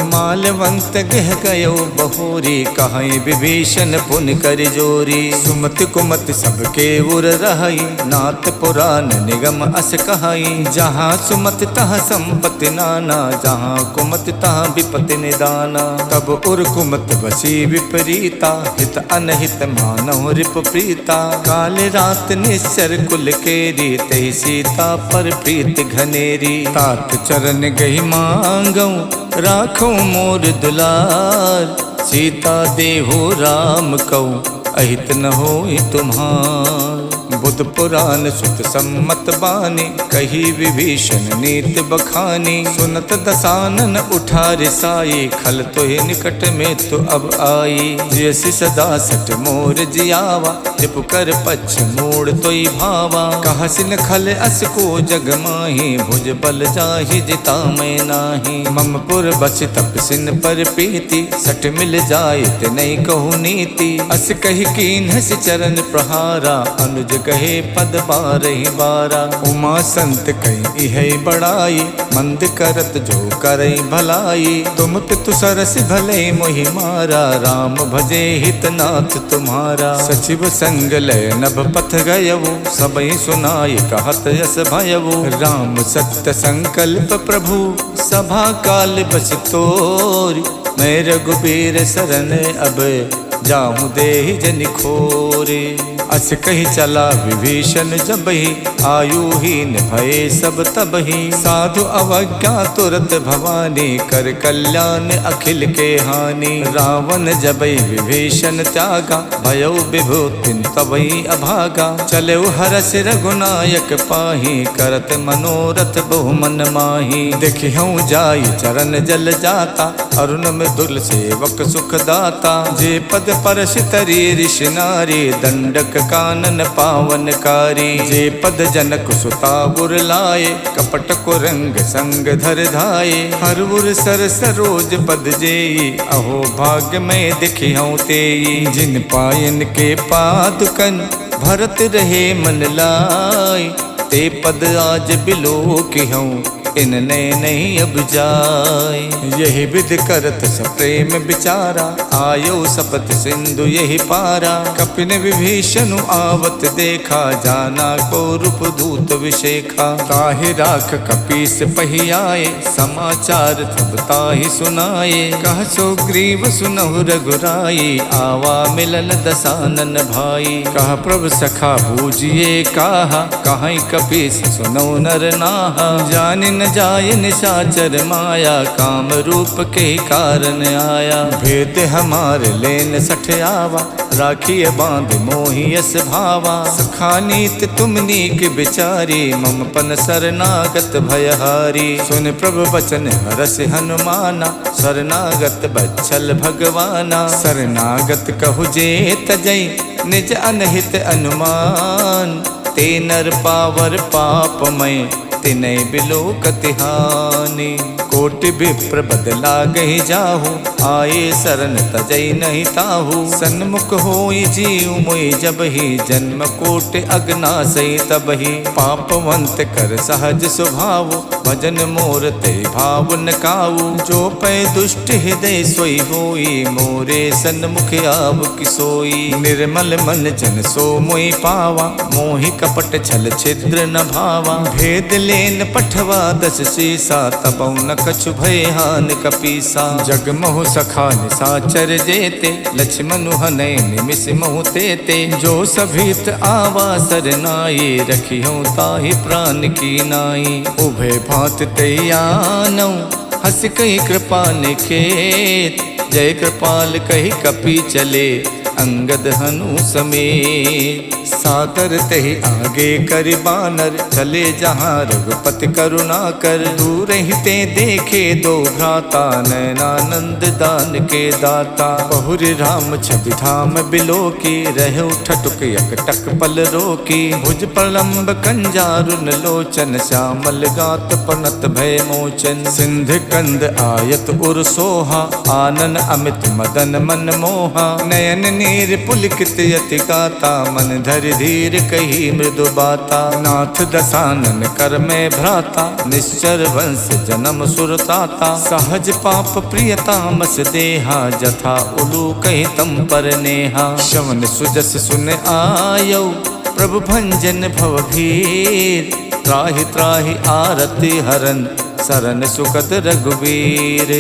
मालवंत गह गयो बहोरी, कहीं विभीषण पुन कर जोरी। सुमति कुमति सबके उर रहई, नाथ पुराण निगम अस कहई। जहाँ सुमति तह संपत्ति नाना, जहाँ कुमति तह विपत्ति निदाना। तब उर कुमत बसी विपरीता, हित अनहित मानव रिप प्रीता। काल रात निश्चर कुल केरी, तहि सीता पर प्रीत घनेरी। तात चरण गही मांगऊ, राखो मोर दुलार। सीता देहु राम कऊ, अहित न होई तुम्हार। बुध पुराण सुत सम्मत बानी, कही विभीषण नीत बखानी। सुनत दसानन उठार साई, खल तोहि निकट में तो अब आई। जैसी सदा सठ मोर जियावा, रिप कर पछ मोड़ तोई भावा। कहसिन खल अस को जग माही, भुज बल जाहि जिता मैं नाही। मम पुर बच तपसिन पर प्रीति, सठ मिल जाए ते नहीं कहु नीति। अस कही कीन हस चरण प्रहारा, अनुज कहे पद बारहि बारा। उमा संत कही है बड़ाई, मंद करत जो करई भलाई। तुम पितु सरस भले मोहि मारा, राम भजे हित नाथ तुम्हारा। सचिव संग लय नभ पथ गयवु, सबई सुनाई कहत यस भयवु। राम सत्य संकल्प प्रभु, सभा काल बस तोरी। मैं रघुबीर शरण अब, जाहु देहि जनि खोरे। अस कही चला विभीषण जबहि, आयुहीन भये सब तबहि। साधु अवज्ञा तुरत भवानी, कर कल्याण अखिल के हानि। रावण जबहि विभीषण त्यागा, भयो विभूतिन तबहि अभागा। चलेउ हरष रघुनायक पाहि, करत मनोरथ बहु मन माही। देखिहु जाई चरण जल जाता, अरुण मृदुल सेवक सुख दाता। जे पद परश तरी ऋषि नारी, दंडक कानन पावनकारी। जे पद जनक सुता गुर लाए, कपट को रंग संग धर धाये। हरउर सर सरोज पद जेई, अहो भाग्य में दिखिहु तेई। जिन पायन के पादुकन, भरत रहे मन लाई। ते पद आज बिलो किहूँ, इनने नहीं अब जाय। यही विध करत सप्रेम बिचारा, आयो सपत सिंधु यही पारा। कपिन विभीषण आवत देखा, जाना को रूप दूत विशेखा। ताहि राख कपीस पही आए, समाचार तब ताहि सुनाए। कह सो ग्रीव सुनहु रघुराई, आवा मिलन दसानन भाई। कह प्रभु सखा बूझिए काहा, कहीं कपीस सुनौ नर नाहा। जानि न जाय निशाचर माया, काम रूप के कारण आया। भेद हमार लेन सठ आवा, राखिए बांध मोहियस भावा। सखा नीत तुम नीक बिचारी, मम पन शरणागत भयहारी। सुन प्रभु बचन हरस हनुमाना, शरणागत बच्छल भगवाना। शरणागत कहु जे तजई, निज अनहित अनुमान। ते नर पावर पापमय, तिनै बिलो कतिहानि। कोटि विप्र बदला गहि जाहु, आए शरण तजई नहीं ताहु। सन्मुख होई जीव मोहि जबहि, जन्म कोटि अगनासई तबहि। पापवंत कर सहज स्वभाव, भजन मोर ते भाव न काऊ। जो पै दुष्ट हृदय सोई होई, मोरे सन्मुख आव किसोई। निर्मल मन जन सो मोहि पावा, मोहि कपट छल छिद्र न भावा। भेद लेन पठवा दस सीसा, तबौ न कछु भय हान कपीसा। जग मोह सखा निसाचर जेते, लक्ष्मण हनय निमिष मोह तेते। जो सभीत आवा सरनाई, रखिहु ताहि प्राण की नाई। उभय भांत तैयानौ, हस कही कृपा निखेत। जय कृपाल कही कपी चले, अंगद हनु समेत। सादर तहि आगे करि बानर, चले जहाँ रघुपति करुणा कर। दूर ही ते देखे दो भ्राता, नैनानंद दान के दाता। बहुरि राम छवि धाम बिलो की, रहु ठटुक यकटक पल रोकी। भुज प्रलंब कंजारुन लोचन, श्यामल गात पनत भय मोचन। सिंध कंद आयत उर सोहा, आनन अमित मदन मन मोहा। नयन नीर पुलकित यति गाता, मन धरि धीर कही मृदु बाता। नाथ दसानन कर में भ्राता, निश्चर वंश जन्म सुरताता। सहज पाप प्रिय तामस देहा, जथा उलू कही तम पर नेहा। श्रवण सुजस सुन आयो, प्रभु भंजन भव भीर। त्राहि त्राहि आरति हरन, सरन सुखद रघुवीर।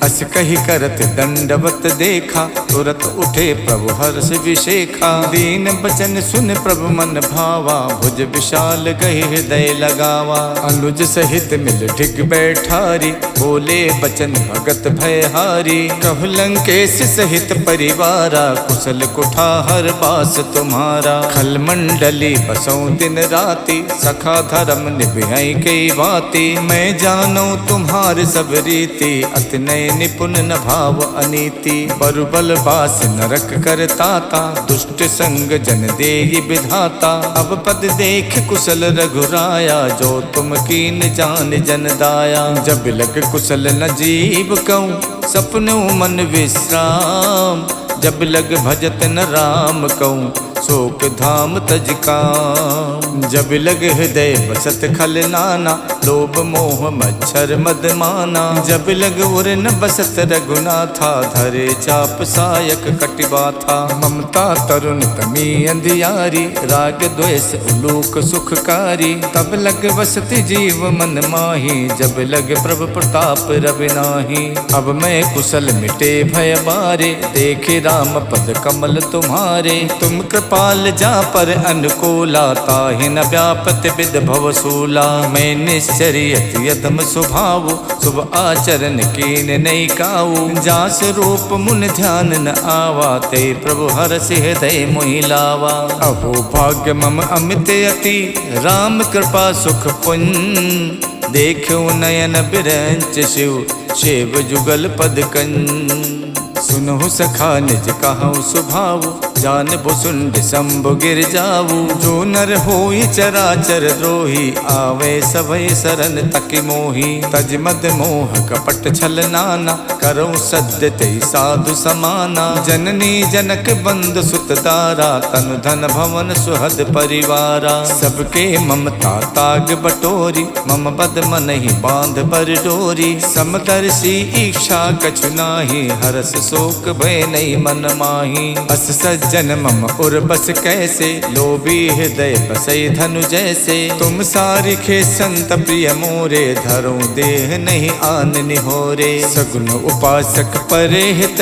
अस कही करत दंडवत देखा, तुरत उठे प्रभु हर्ष विशेखा। दीन बचन सुन प्रभु मन भावा, भुज विशाल गही हृदय लगावा। अनुज सहित मिल ढिग बैठारी, बोले बचन भगत भयहारी। कहु लंकेश सहित परिवारा, कुशल कुठार बास तुम्हारा। खल मंडली बसों दिन राति, सखा धर्म निभई कई बाती। मैं जानो तुम्हार सब रीति, अति नय निपुण न भाव अनीति। बरुबल बास नरक करताता, दुष्ट संग जन देहि विधाता। अब पद देख कुशल रघुराया, जो तुम कीन जान जन दाया। जब लग कुशल न जीव कहूँ, सपनों मन विश्राम। जब लग भजत न राम कहूँ, शोक धाम तज काम। जब लग हृदय बसत खल नाना, लोभ मोह मच्छर मद माना। जब लग उर न बसत रघुनाथा, धरे चाप सायक कटिबा था। ममता तरुण तमी अंधियारी, राग द्वेष उलूक सुखकारी। तब लग बसति जीव मन माही, जब लग प्रभु प्रताप रवि नाही। अब मैं कुशल मिटे भय बारे, देखे राम पद कमल तुम्हारे। तुम कृपाल जा पर अनुकूला, ताहि न व्यापत विद भव सूला। मैं निश्चर्यत यदम स्वभाव, शुभ आचरण कीन नहीं काऊ। जास रूप मुन ध्यान न आवा, ते प्रभु हर्ष हृदय मोहि लावा। अहो भाग्य मम अमित अति, राम कृपा सुख पुण्य। देखो नयन बिरंच शिव, शिव जुगल पद कंज। सुनहु सखा निज कहूँ सुभाव, जान भुसुंड शंभु गिर जाऊ। जो नर होई चराचर द्रोही, आवे सभय शरण तकि मोही। तज मद मोह कपट छल नाना, करऊँ सद्य तेहि साधु समाना। जननी जनक बंद सुत दारा, तनु धन भवन सुहद परिवारा। सबके ममता ताग बटोरी, मम बद मन ही बांध बर डोरी। समदर्शी इच्छा कछु नाही, हरस शोक भय नहीं मन माही। अस सज्जन मम उर बस कैसे, लोभी हृदय बसई धनु जैसे। तुम सारिखे संत प्रिय मोरे, धरो देह नहीं आन निहोरे। सगुन उपासक परे हित,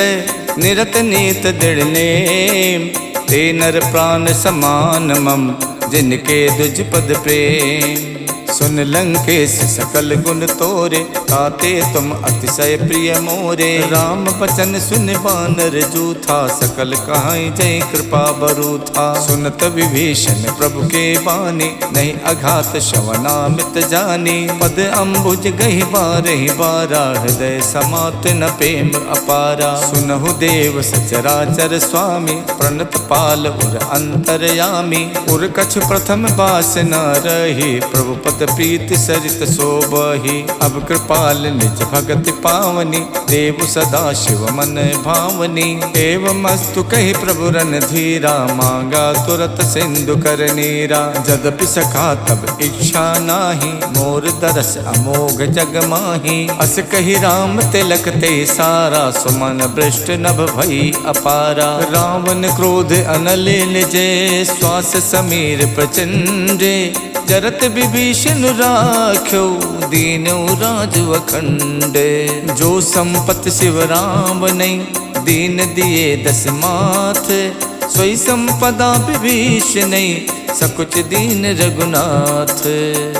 निरत नीत दृढ़ नेम। ते नर प्राण समान मम, जिनके दुज पद प्रेम। सुन लंकेश सकल गुण तोरे, ताते तुम अतिशय प्रिय मोरे। राम बचन सुन बानर जूथा, सकल कहाई जय कृपा बरूथा। सुनत विभीषण प्रभु के बानी, नहीं अघात श्रवणामित जानी। पद अम्बुज गहि बारहि बारा, हृदय समात न प्रेम अपारा। सुनहु देव सचराचर स्वामी, प्रणत पाल उर अंतरयामी। उर कछ प्रथम बास न रही, प्रभु पद प्रीति सरित शोभहि। अब कृपाल निज भगति पावनी, देव सदा शिव मन भावनी। एवं मस्तु कहि प्रभु रन धीरा, मांगा तुरत सिंधु कर नीरा। जदपि सखा तब इच्छा नाही, मोर दरस अमोघ जग माही। अस कहि राम तिलक ते सारा, सुमन भ्रष्ट नभ भई अपारा। रावण क्रोध अनल निजे, श्वास समीर प्रचंडे। जरत विभीषण राख्यो, दीनौ राजु अखंड। जो संपत शिव राम नहीं, दीन दिए दस माथ। सोई संपदा विभीषण नहीं, सकुच दीन रघुनाथ।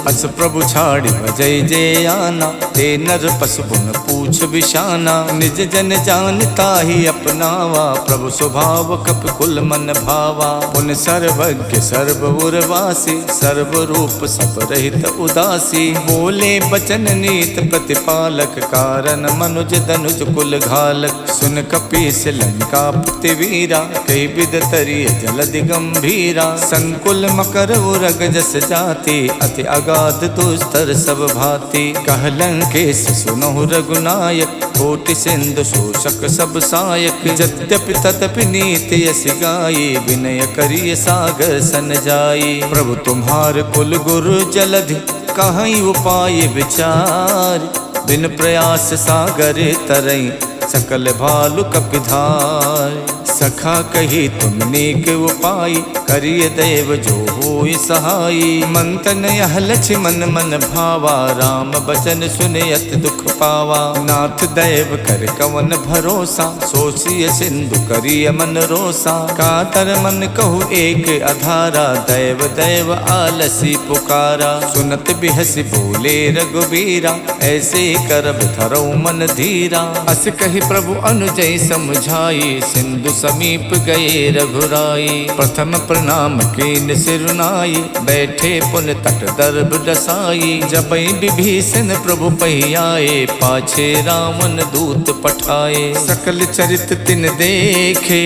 अस प्रभु छाड़ी भजई जे आना, ते नर पशु पुन पूछ बिशाना। निज जन जानता ही अपनावा, प्रभु स्वभाव कप कुल मन भावा। पुन सर्वज्ञ सर्व उर्वासी, सर्व रूप सब रहित उदासी। बोले बचन नीत प्रतिपालक, कारण मनुज धनुज कुल घालक। सुन कपीस लंका पुति वीरा, कई विद तरिय जलधि गंभीरा। संकुल मकर उरग जस जाति, अति अगाध दुस्तर सब भांति। कह लंकेश सुनहु रघुनायक, कोटि सिंधु शोषक सब सायक। यद्यपि तदपि नीति यस गाई, विनय करिय सागर सन जाई। प्रभु तुम्हार कुल गुरु जलधि, कहीं उपाय विचार। बिन प्रयास सागर तरई, सकल भालु कपिधार। सखा कही तुम नेक उपाय, करिय देव जो होय सहाय। मंतन यह लक्ष्मण मन भावा, राम बचन सुनयत दुख पावा। नाथ दैव कर कवन भरोसा, सोचिय सिंधु करिय मन रोसा। कातर मन कहु एक अधारा, दैव दैव आलसी पुकारा। सुनत बिहसी बोले रघुबीरा, ऐसे करब धरऊ मन धीरा। अस कही प्रभु अनुजय समझाई, सिंधु समीप गए रघुराई। प्रथम प्रणाम कीन सिरुनाई, बैठे पुन तट दर्भ डसाई। जबई विभीषण प्रभु पहियाए, पाछे रावण दूत पठाए। सकल चरित तिन देखे,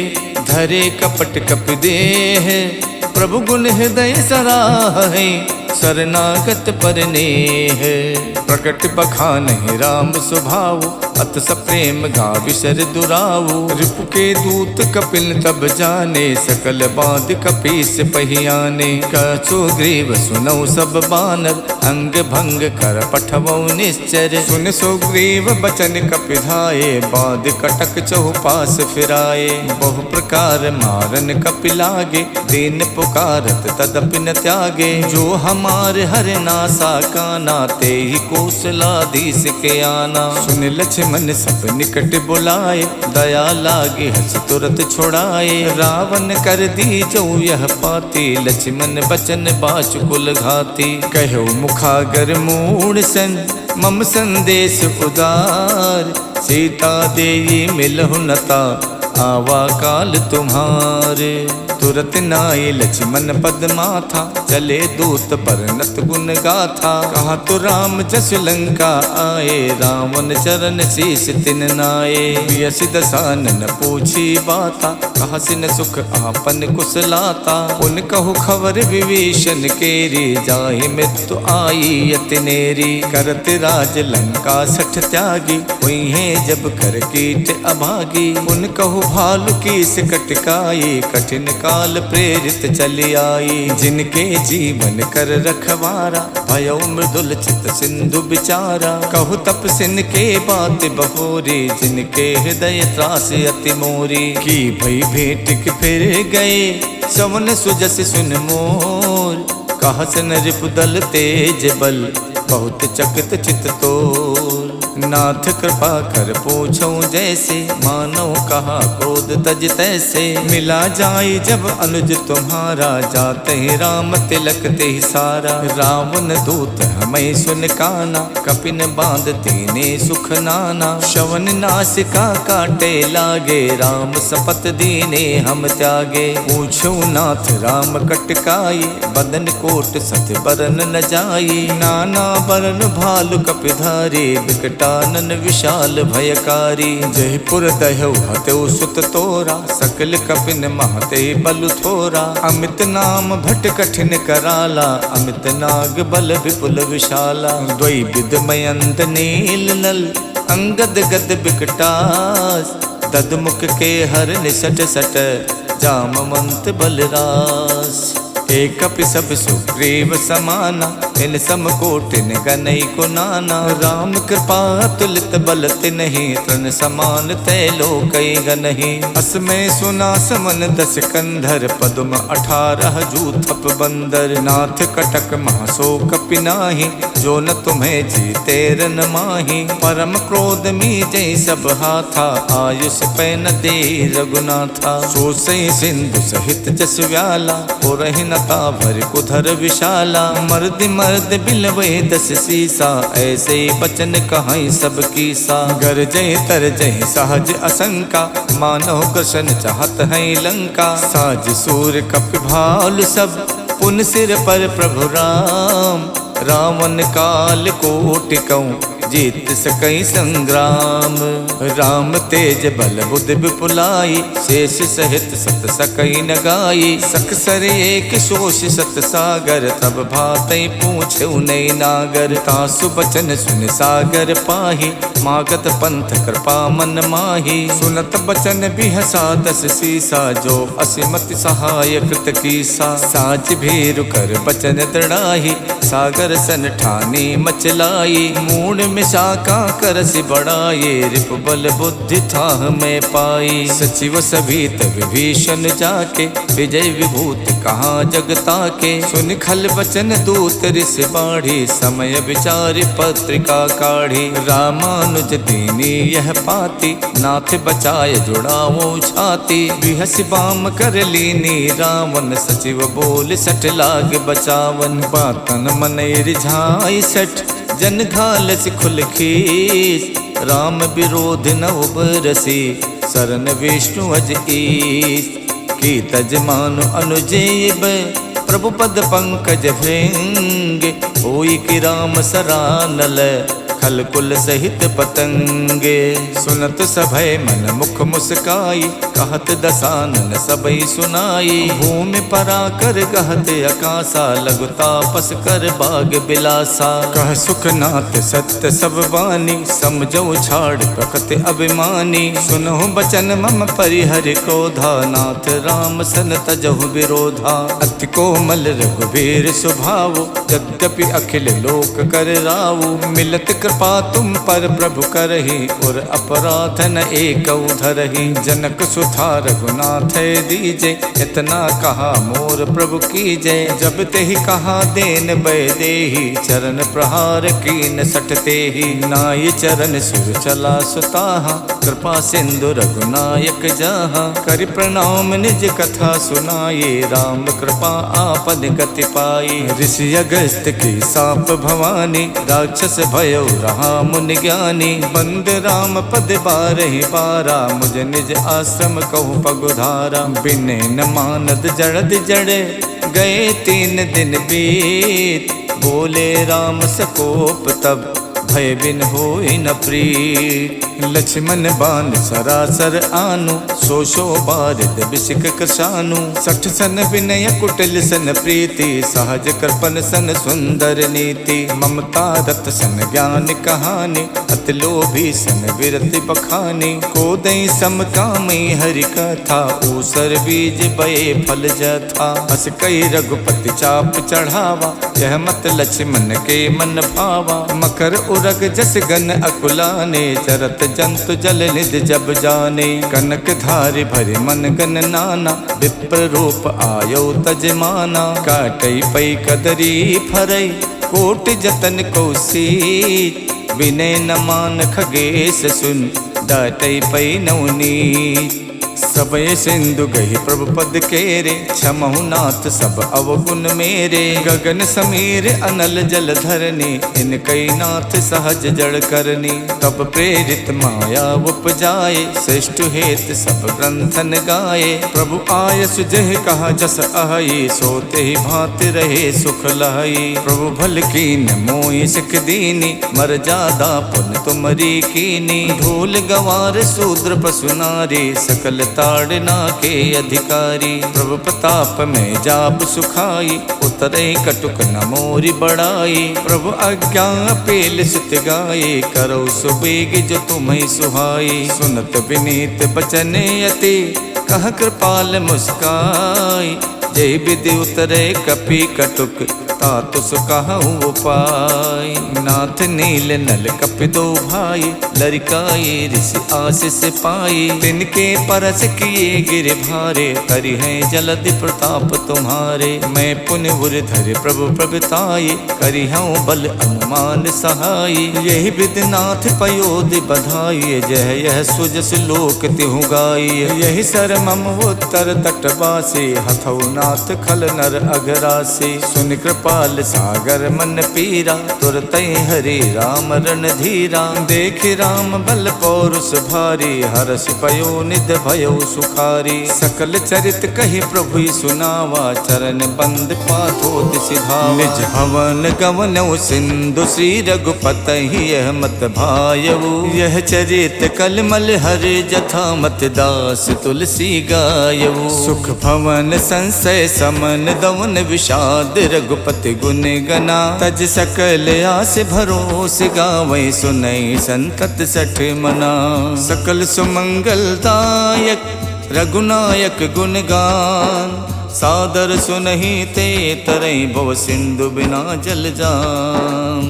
धरे कपट कपि देह। प्रभु गुण हृदय सराहे, शरणागत पर नेह। प्रकट बखानहि राम स्वभाव, अत सप्रेम गाविसर दुराऊ। रिपु के दूत कपिल तब जाने, सकल बाध कपीस पहियाने। कछु ग्रीव सुनौ सब बानर, अंग भंग कर पठवौ निश्चर। सुन सुग्रीव बचन कपिधाये, बाध कटक चहुपास फिराए। बहु प्रकार मारन कपिलागे, दीन पुकारत तदपि न त्यागे। जो हमार हर नासा काना, ते ही कौशलाधीश के आना। सुन लक्ष्मण सब निकट बुलाए, दया लागे हंस तुरत छुड़ाए। रावण कर दी जो यह पाती, लक्ष्मण बचन बाचुकुल घाती। कहो मुखागर मूढ़ सन, मम संदेश उदार। सीता देई मिलहु नता, आवा काल तुम्हारे। तुरत नाई लक्ष्मण पद माथा, चले दूत परनत गुण गाथा। कहा तो राम जस लंका आए, रावण चरण शीस तिन नाये। यस दसानन पूछी बाता, कहा सिन सुख आपन कुशलाता। उन कहु खबर विभीषण केरी, जाहि मृत्यु आई अति नेरी। करत राज लंका सठ त्यागी, हुई जब कर कीट अभागी। उन कहु भालु की कटकाई, कठिन काल प्रेरित चली आई। जिनके जीवन कर रखवारा, भयो मृदुल चित सिंधु बिचारा। कहु तपसिन के बात बहोरी, जिनके हृदय त्रास अति मोरी। की भई भेंट के फिर गए, सवन सुजस सुन मोर। कहा सन रिपुदल तेज बल, बहुत चकित चित तोर। नाथ कृपा कर पूछऊं जैसे, मानो कहा क्रोध तज तैसे। मिला जाए जब अनुज तुम्हारा, जाते ही राम तिलक ते सारा। रावण दूत हमें सुन काना, कपिन बांध दीने सुख नाना। शवन नासिका काटे लागे, राम सपत दीने हम त्यागे। पूछो नाथ राम कटकाई, बदन कोट सत बरन न जाई। नाना बरन भालु कपिधारी, विकटानन विशाल भयकारी। जयपुर दह्यौ हतौ सुत तोरा, सकल कपिन महते बलु थोरा। अमित नाम भट कठिन कराला, अमित नाग बल विपुल विशाला। द्वै विद मयंत नील नल, अंगद गद विकटास। ददमुख के हर निसट सट, जामवंत बलरास। एक कपि सब सुग्रीव समाना, इन समकोटिन गनई को नाना। राम कृपा अतुलित बल तिन्हि, तृण समान तै लोकई गनहि। असमय सुना समन दस कंधर, पद्म 18 जूथप बंदर। नाथ कटक महासो कपि नाही, जो न तुम्हें जीते रन माही। परम क्रोध मीजै सब हाथा, आयुष पै न दे रघुनाथा। सो सई सिंधु सहित जस व्याला, पुरहि न का भर कुधर विशाला। मर्द मर्द बिलवे 10 सीसा, ऐसे बचन कहाई सब कीसा। गरजे तरजय सहज असंका, मानव कृष्ण चाहत है लंका। साज सूर कप भाल सब, पुन सिर पर प्रभु राम। रावण काल कोटि कहूँ, जीत सकई संग्राम। राम तेज बल बुद्धि विपुलाई, शेष सहित सत सकई न गाई। सकसर एक शोष सत सागर, तब भातई पूछे नई नागर। तासु बचन सुन सागर पाही, मागत पंथ कृपा मन माही। सुनत बचन बिहसा 10 सीसा, जो असिमति सहाय कृत कीसा। साज भीरु कर बचन दृढ़ाही, सागर सन ठानी मचलाई। मूड शाखा करस बढ़ाए, रिप बल बुद्धि था में पाई। सचिव सभीत विभीषण जाके, विजय विभूति कहाँ जगता के। सुन खल बचन दूत ऋष बाढ़ी, समय विचार पत्रिका काढ़ी। रामानुज दीनी यह पाती, नाथ बचाए जुड़ाओ छाती। बिहस बाम कर लीनी रावण, सचिव बोल सठ लाग बचावन। बातन मन रिझाई सठ, जन घालस खुल खीस। राम विरोध न उबरसी, शरण विष्णु अज ईस। की तजमानु अनुजेब, प्रभु पद पंकज भृंग। होई कि राम सरानल, खल कुल सहित पतंगे। सुनत सभय मन मुख मुस्काई, कहत दसानन सबई सुनाई। भूमि परा कर गहत अकासा, लघु तापस कर बाग बिलासा। कह सुखनाथ सत्य सब बानी, समझो छाड़ प्रकृति अभिमानी। सुनहु बचन मम परिहर क्रोधा, नाथ राम सन तजहु विरोधा। अति कोमल रघुबीर स्वभाव, यद्यपि अखिल लोक कर राव। मिलत कृपा तुम पर प्रभु करही, और अपराध न एक धरही। जनक सुथा रघुनाथ दीजे, इतना कहा मोर प्रभु कीजे। जब ते ही कहा देन बै देही, चरण प्रहार कीन सटते ही। नाय चरण सुर चला सुताहा, कृपा सिंधु रघुनायक जहाँ। करि प्रणाम निज कथा सुनाये, राम कृपा आपन गति पाई। ऋषि अगस्त की साप भवानी, राक्षस भयो रहा मुनि ज्ञानी। बंद राम पद बारहि बारा, मुझ निज आश्रम कहूँ पगुधारा। बिने न मानद जड़द जड़े, गए 3 दिन बीत। बोले राम सकोप तब, भय बिन होई न प्रीत। लक्ष्मण बान सरासर आनु, सो बारिद बिसिक कृशानु। 60 सन विनय कुटिल सन प्रीति, सहज कृपन सन सुंदर नीति। ममता रत सन ज्ञान कहानी, अति लोभी सन विरति बखानी। को दई समकामी हरि कथा, ऊसर बीज बये फल जथा। अस कई रघुपति चाप चढ़ावा, यह मत लक्ष्मण के मन भावा। मकर उरग जस गन अकुलाने, चरत जंतु जल निध जब जाने। कनक धारि भरि मन गन नाना, विप्र रूप आयो तजमाना। काटई पई कदरी फरई, कोट जतन कौसी। विनय न मान खगेश सुन, डाटई पई नवनीत। सबय सिंधु गही प्रभु पद केरे, क्षमहु नाथ सब अवगुण मेरे। गगन समीर अनल जल धरनी, इनकई नाथ सहज जड़ करनी। तब प्रेरित माया उपजाए, श्रेष्ठ हेत सब ग्रंथन गाए। प्रभु आय सुजह कहा जस अहई, सोते ही भांति रहे सुख लहई। प्रभु भल कीन मोहि सिख दीनी, मर जादा पुन तुमरी कीनी। ढोल गवार शूद्र पशु नारी, सकल ताड़ना के अधिकारी। प्रभु प्रताप में जाप सुखाई, उतरे कटुक न मोरी बढ़ाई। प्रभु आज्ञा पेल सुत गाये, करो सुबेग जो तुम्हें सुहाई। सुनत विनीत बचन अति, कह कृपाल मुस्काई। जय विधि उतरे कपि कटुक, तात सुकहु उपाय। नाथ नील नल कपितो भाई, लरिकाए ऋषि आशीष पाई। तिनके परस किए गिर भारे, करि है जलधि प्रताप तुम्हारे। मैं पुण्य धर प्रभु प्रभुताये, करि हूँ बल अनुमान सहाय। यही विधिनाथ पयोधि बधाई, जह यह सुजस लोक तिहु गाई। यही सर मम उत्तर तटवासी, हथौ नाथ खल नर अघरासी। सुन कृपाल सागर मन पीरा, तुरत हरि राम रणधीरा। देख राम बल पौरुष भारी, हरष पयो निध भयो सुखारी। सकल चरित कही प्रभु सुनावा, चरण बंद पाथोति सिधावा। निज भवन गवनौ सिंधु, श्री रघुपति यह मत भायऊ। यह चरित कलमल हरि, जथा मत दास तुलसी गायऊ। सुख भवन संशय समन, दवन विषाद रघुपति गुण गना। तज सकल आस भरोस, गावै सुनई संतत सठ मना। सकल सुमंगलदायक रघुनायक गुणगान, सादर सुनहि ते तरई भव सिंधु बिना जल जान।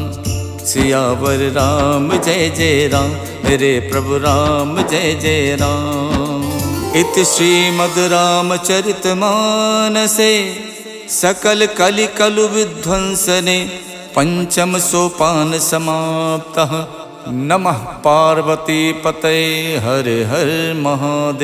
सियावर राम जय जय राम, मेरे प्रभु राम जय जय राम। इति श्रीमद् रामचरित मानसे, सकल कलि कलु विध्वंसने। पंचम सोपान समाप्तः, नमः पार्वती पतये हर हर महादेव।